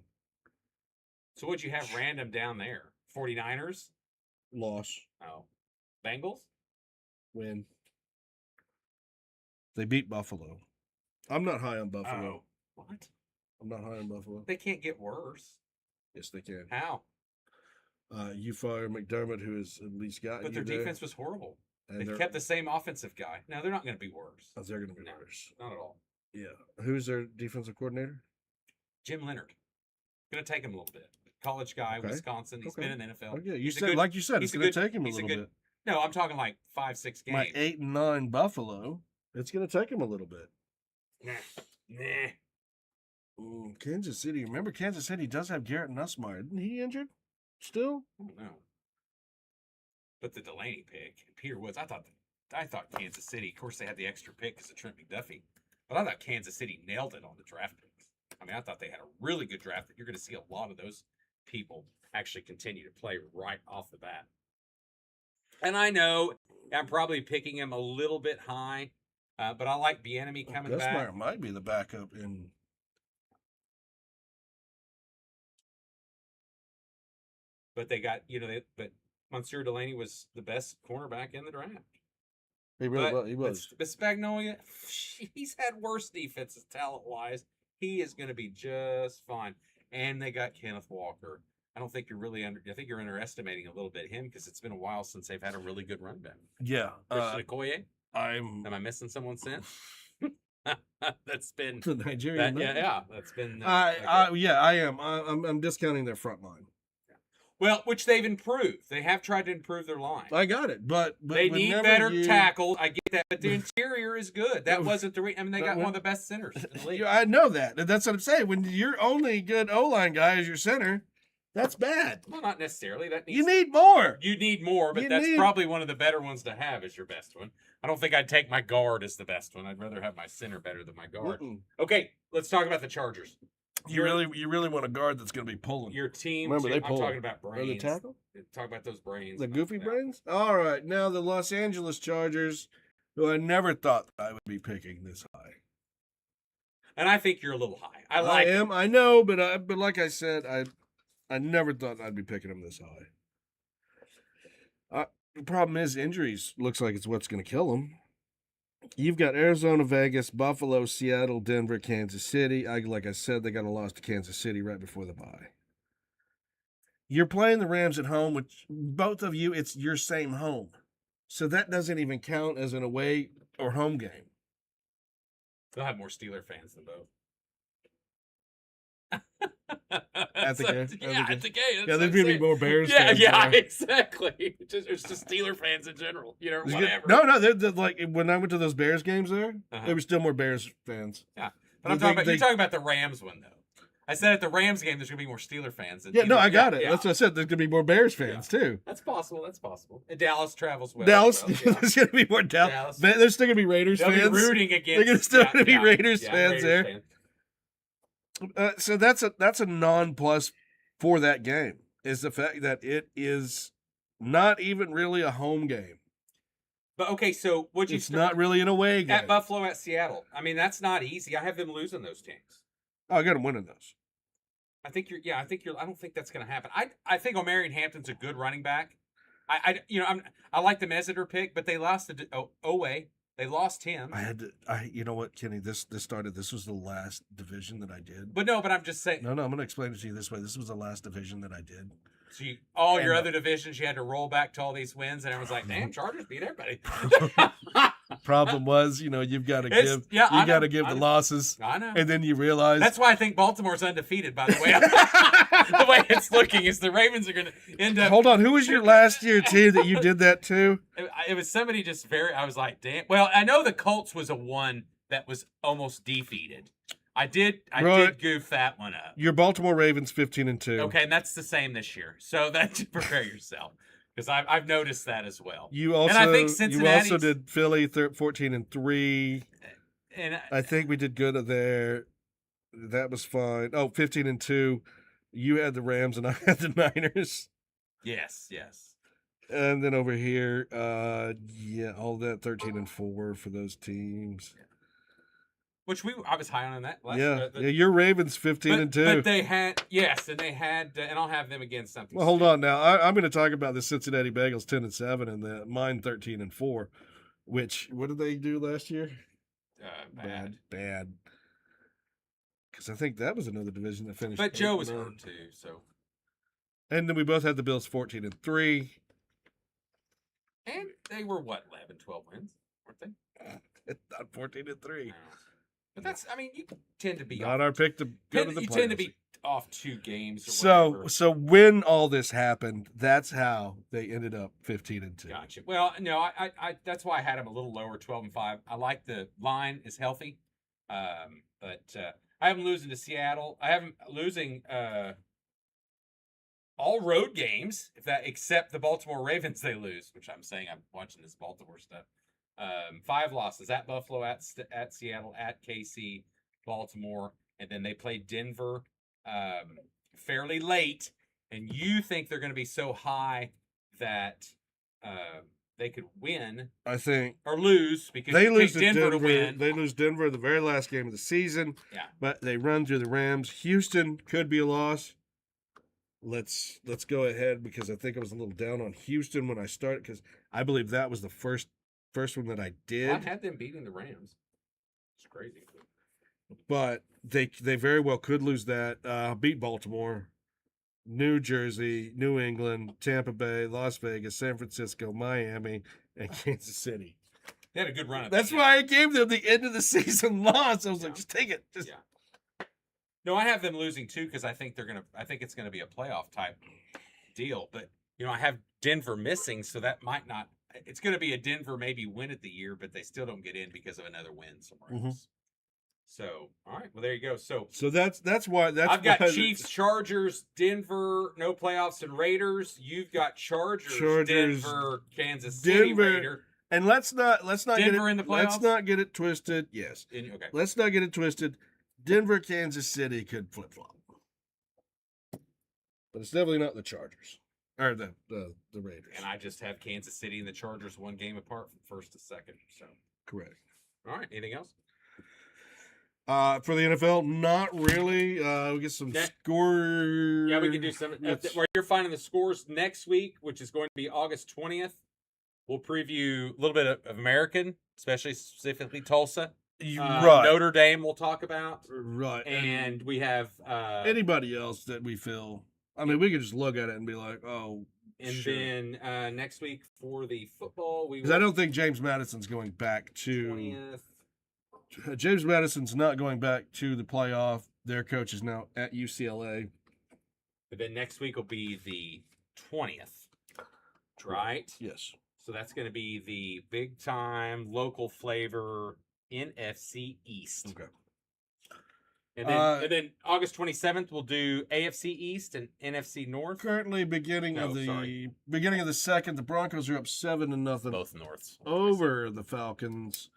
So what'd you have random down there? 49ers? Loss. Oh, Bengals? Win. They beat Buffalo. I'm not high on Buffalo. Oh, what? I'm not high on Buffalo. They can't get worse. Yes, they can. How? You fire McDermott, who has at least got But you their there, defense was horrible. and They they're, kept the same offensive guy. No, they're not going to be worse. they're going to be No. worse. Not at all. Yeah. Who's their defensive coordinator? Jim Leonard. Going to take him a little bit. College guy, Okay. Wisconsin. He's Okay. been in the NFL. Oh, yeah, He's a said, good- like you said, he's it's a going to good- take him a he's a little good- bit. No, I'm talking like 5-6 games. My 8-9 Buffalo, it's going to take him a little bit. Nah. Kansas City. Remember, Kansas City does have Garrett Nussmeier. Isn't he injured still? I don't know. But the Delaney pick, Peter Woods, I thought I thought Kansas City, of course, they had the extra pick because of Trent McDuffie, but I thought Kansas City nailed it on the draft picks. I mean, I thought they had a really good draft that you're going to see a lot of those people actually continue to play right off the bat. And I know I'm probably picking him a little bit high, but I like Bieniemy coming back. Gusmeyer might be the backup in. But they got, but Monsieur Delaney was the best cornerback in the draft. He was. But Spagnolia, he's had worse defenses talent-wise. He is going to be just fine. And they got Kenneth Walker. I don't think I think you're underestimating a little bit him because it's been a while since they've had a really good run back. Yeah. Christian Okoye? Am I missing someone since? That's been the Nigerian. That's been. I am. I'm discounting their front line. Well, which they've improved. They have tried to improve their line. I got it, but they need better tackles. I get that, but the interior is good. That wasn't the. I mean, they got one of the best centers in the league. I know that. That's what I'm saying. When your only good O-line guy is your center, that's bad. Well, not necessarily. You need more. You need more, but that's probably one of the better ones to have as your best one. I don't think I'd take my guard as the best one. I'd rather have my center better than my guard. Okay, let's talk about the Chargers. You really want a guard that's going to be pulling. Your team. Remember, they pull. I'm talking about brains. The tackle? Talk about those brains. The goofy brains? All right. Now, the Los Angeles Chargers, who I never thought I would be picking this high. And I think you're a little high. I am. I know, but like I said, I never thought I'd be picking them this high. The problem is injuries. Looks like it's what's going to kill them. You've got Arizona, Vegas, Buffalo, Seattle, Denver, Kansas City. Like I said, they got a loss to Kansas City right before the bye. You're playing the Rams at home, which both of you, it's your same home. So that doesn't even count as an away or home game. They'll have more Steeler fans than both. At the game? At the game. Yeah, there's going to be more Bears fans. Yeah, exactly. It's just Steeler fans in general. Whatever. No, they're like, when I went to those Bears games there were still more Bears fans. Yeah. But you're talking about the Rams one, though. I said at the Rams game, there's going to be more Steeler fans. I got it. Yeah. That's what I said. There's going to be more Bears fans, too. That's possible. And Dallas travels well. There's going to be more Dallas. There's still going to be Raiders fans. They'll be rooting against. They're still going to be Raiders fans there. So that's a non-plus for that game, is the fact that it is not even really a home game. But okay, so it's not really an away game. At Buffalo, at Seattle. I mean, that's not easy. I have them losing those teams. Oh, I got them winning those. I don't think that's going to happen. I think Omarion Hampton's a good running back. I like the Mesiter pick, but they lost to Owe. They lost him. You know what, Kenny? This was the last division that I did. But I'm just saying. No, I'm going to explain it to you this way. This was the last division that I did. So your other divisions, you had to roll back to all these wins, and everyone's like, "Damn, Chargers beat everybody." Problem was, you've got to give the losses. I know, and then you realize that's why I think Baltimore's undefeated. By the way, the way it's looking is the Ravens are going to end up. Hold on, who was your last year team that you did that to? It was somebody just I was like, damn. Well, I know the Colts was a one that was almost defeated. I did goof that one up. Your Baltimore Ravens 15-2. Okay, and that's the same this year. So prepare yourself. Because I've noticed that as well. You also did Philly 14-3. And I think we did good there. That was fine. Oh, 15-2. You had the Rams and I had the Niners. Yes. And then over here, all that 13-4 for those teams. Yeah. Which I was high on that. Your Ravens 15-2. But they had, and I'll have them against something. Well, hold on now. I'm going to talk about the Cincinnati Bengals 10-7 and mine 13-4. Which, what did they do last year? Bad. Because I think that was another division that finished. But Joe was hurt too, so. And then we both had the Bills 14-3. And they were 11, 12 wins, weren't they? Not 14-3. But that's, you tend to be not our pick to go to the playoffs. You tend to be off 2 games. So when all this happened, that's how they ended up 15-2. Gotcha. Well, no, I that's why I had them a little lower, 12-5. I like the line is healthy, but I have them losing to Seattle. I have them losing all road games, except the Baltimore Ravens they lose, which I'm saying I'm watching this Baltimore stuff. 5 losses at Buffalo, at Seattle, at KC, Baltimore, and then they played Denver fairly late. And you think they're going to be so high that they could win, I think, or lose, because they you lose picked to Denver to win. They lose Denver the very last game of the season. Yeah. But they run through the Rams. Houston could be a loss. Let's go ahead, because I think I was a little down on Houston when I started, because I believe that was the first one that I did. I had them beating the Rams. It's crazy. But they very well could lose that. Beat Baltimore, New Jersey, New England, Tampa Bay, Las Vegas, San Francisco, Miami, and Kansas City. They had a good run. That's why I gave them the end of the season loss. I was like, just take it. Just... Yeah. No, I have them losing too, because I think it's gonna be a playoff type deal. But I have Denver missing, so that might not. It's gonna be a Denver maybe win at the year, but they still don't get in because of another win somewhere else. So, all right, well there you go. So that's why I've got Chiefs, Chargers, Denver, no playoffs, and Raiders. You've got Chargers, Denver, Kansas City, Raider. And let's not Denver get it, in the playoffs? Let's not get it twisted. Yes. Okay. Let's not get it twisted. Denver, Kansas City could flip flop, but it's definitely not the Chargers or the Raiders. And I just have Kansas City and the Chargers 1 game apart from first to second. So correct. All right. Anything else? For the NFL, not really. We get some score. Yeah, we can do some. Where you're finding the scores next week, which is going to be August 20th. We'll preview a little bit of American, specifically Tulsa. Right. Notre Dame we'll talk about. Right. And we have anybody else that we feel. I mean, we could just look at it and be like, oh. And sure. then next week for the football, because I don't think James Madison's going back to 20th. James Madison's not going back to the playoff. Their coach is now at UCLA. But then next week will be the 20th, right? Yes. So that's going to be the big time local flavor NFC East. Okay. And then August 27th we'll do AFC East and NFC North. Currently beginning of the second, the Broncos are up 7-0. Both Norths. Over the Falcons.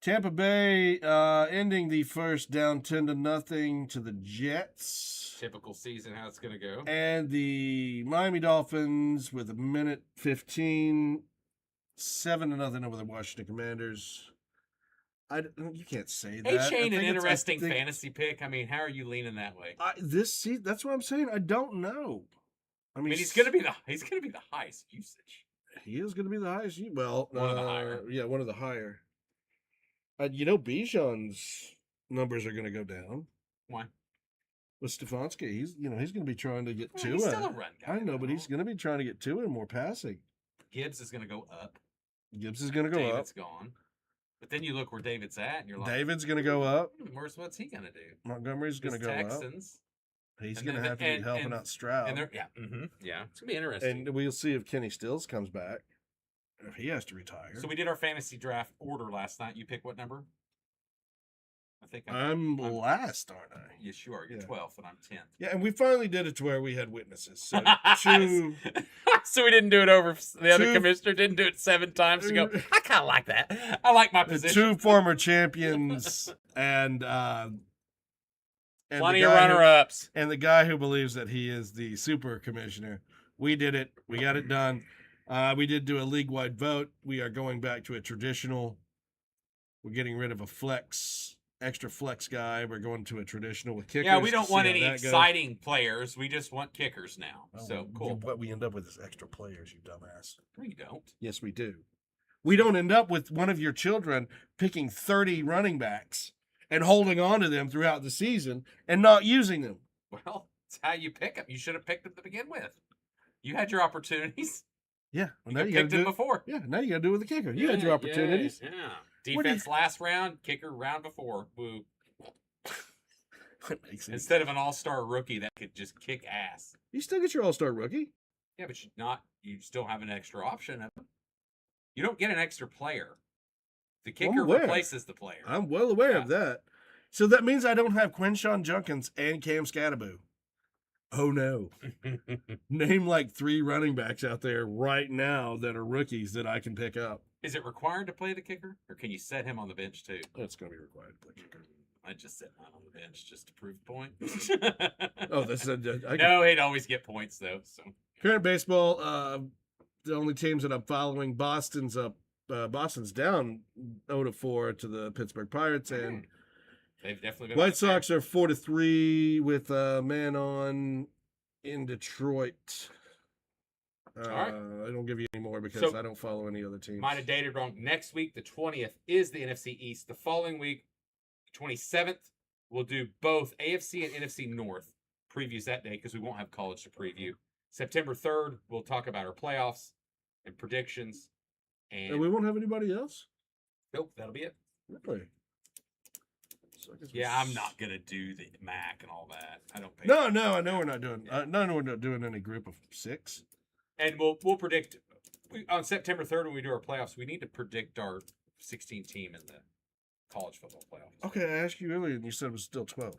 Tampa Bay ending the first down 10-0 to the Jets. Typical season how it's going to go. And the Miami Dolphins with 1:15, 7-0 over the Washington Commanders. You can't say that. A-Chain, an interesting fantasy pick. I mean, how are you leaning that way? That's what I'm saying. I don't know. I mean he's going to be the highest usage. He is going to be the highest. Well, one of the higher. Yeah, one of the higher. Bijan's numbers are going to go down. Why? With Stefanski, he's going to be trying to get to he's it. Still a run guy. I know, but he's going to be trying to get to it and more passing. Gibbs is going to go up. David's gone. But then you look where David's at, and you're like, David's going to go up. What's he going to do? Montgomery's going to go Texans. Up. He's going to have to be helping out Stroud. And yeah, it's going to be interesting. And we'll see if Kenny Stills comes back. If he has to retire. So we did our fantasy draft order last night. You pick what number? I think I'm last, aren't I? Yes, you are. You're 12th, and I'm 10th. Yeah, and we finally did it to where we had witnesses. So so we didn't do it over. The other commissioner didn't do it 7 times to go. I kind of like that. I like my position. 2 former champions and plenty of runner-ups. And the guy who believes that he is the super commissioner. We did it. We got it done. We did do a league-wide vote. We are going back to a traditional. We're getting rid of a extra flex guy. We're going to a traditional with kickers. Yeah, we don't want any exciting players. We just want kickers now. So cool. What we end up with is extra players, you dumbass. No, you don't. Yes, we do. We don't end up with one of your children picking 30 running backs and holding on to them throughout the season and not using them. Well, it's how you pick them. You should have picked them to begin with. You had your opportunities. Yeah. Well, you picked them before. Yeah, now you got to do it with the kicker. You had your opportunities. Yeah. Defense last round, kicker round before. Woo. Instead of an all-star rookie that could just kick ass. You still get your all-star rookie. Yeah, but you still have an extra option. You don't get an extra player. The kicker replaces the player. I'm well aware of that. So that means I don't have Quinshawn Junkins and Cam Scatterbo. Oh no. Name like 3 running backs out there right now that are rookies that I can pick up. Is it required to play the kicker, or can you set him on the bench too? That's going to be required to play kicker. I just set mine on the bench just to prove the point. Oh, that's No, he'd always get points though. So current baseball. The only teams that I'm following, Boston's up. Boston's down 0-4 to the Pittsburgh Pirates, and they've definitely been White Sox are 4-3 with a man on in Detroit. All right. I don't give you any more because I don't follow any other teams. Might have dated wrong. Next week, the 20th, is the NFC East. The following week, 27th, we'll do both AFC and NFC North previews that day because we won't have college to preview. September 3rd, we'll talk about our playoffs and predictions. And we won't have anybody else? Nope, that'll be it. Really? Yeah, I'm not gonna do the MAC and all that. I don't pay. No, I know we're not doing. No, we're not doing any group of 6. And we'll predict on September 3rd when we do our playoffs. We need to predict our 16 team in the college football playoffs. Okay, I asked you earlier and you said it was still 12.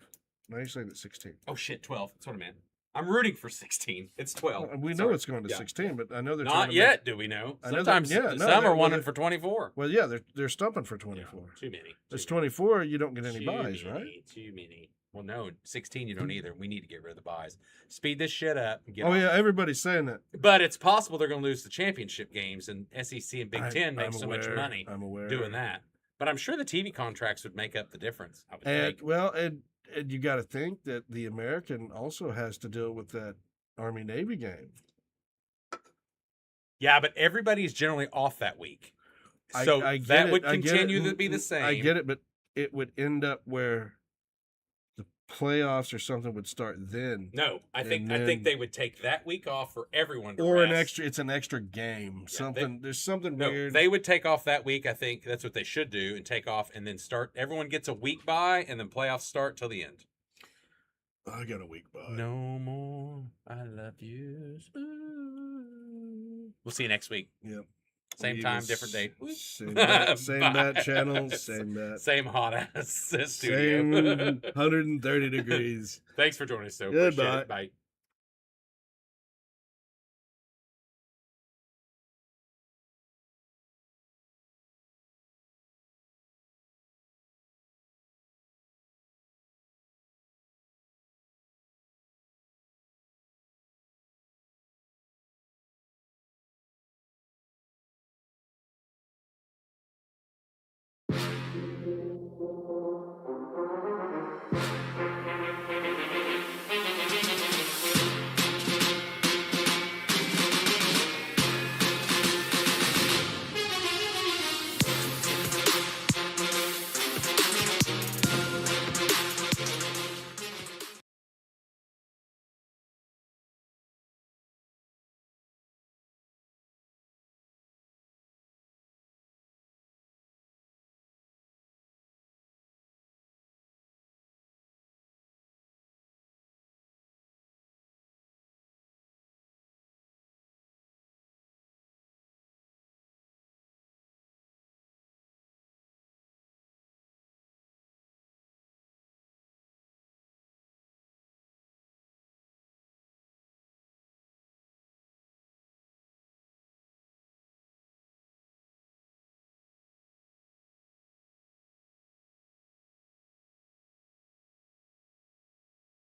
Now you're saying it's 16. Oh shit, 12. That's what I meant. I'm rooting for 16. It's 12. We know it's going to 16, but I know they're not yet. Do we know? Sometimes some are wanting for 24. Well, yeah, they're stumping for 24. Yeah, too many. It's 24. You don't get any buys, right? Too many. Well, no, 16 you don't either. We need to get rid of the buys. Speed this shit up. And get yeah, everybody's saying that. But it's possible they're going to lose the championship games, and SEC and Big Ten make so much money doing that. But I'm sure the TV contracts would make up the difference. I would think. Well, and you got to think that the American also has to deal with that Army-Navy game. Yeah, but everybody's generally off that week. So that would continue to be the same. I get it, but it would end up where the playoffs or something would start then. No, I think they would take that week off for everyone to rest. It's an extra game. Yeah, there's something weird. They would take off that week. I think that's what they should do, and take off and then start. Everyone gets a week bye, and then playoffs start till the end. I got a week bye. No more. I love you. We'll see you next week. Yep. Same time, different date. Same bat channel, same bat. Same hot ass studio. Same 130 degrees. Thanks for joining us, so goodbye. Bye.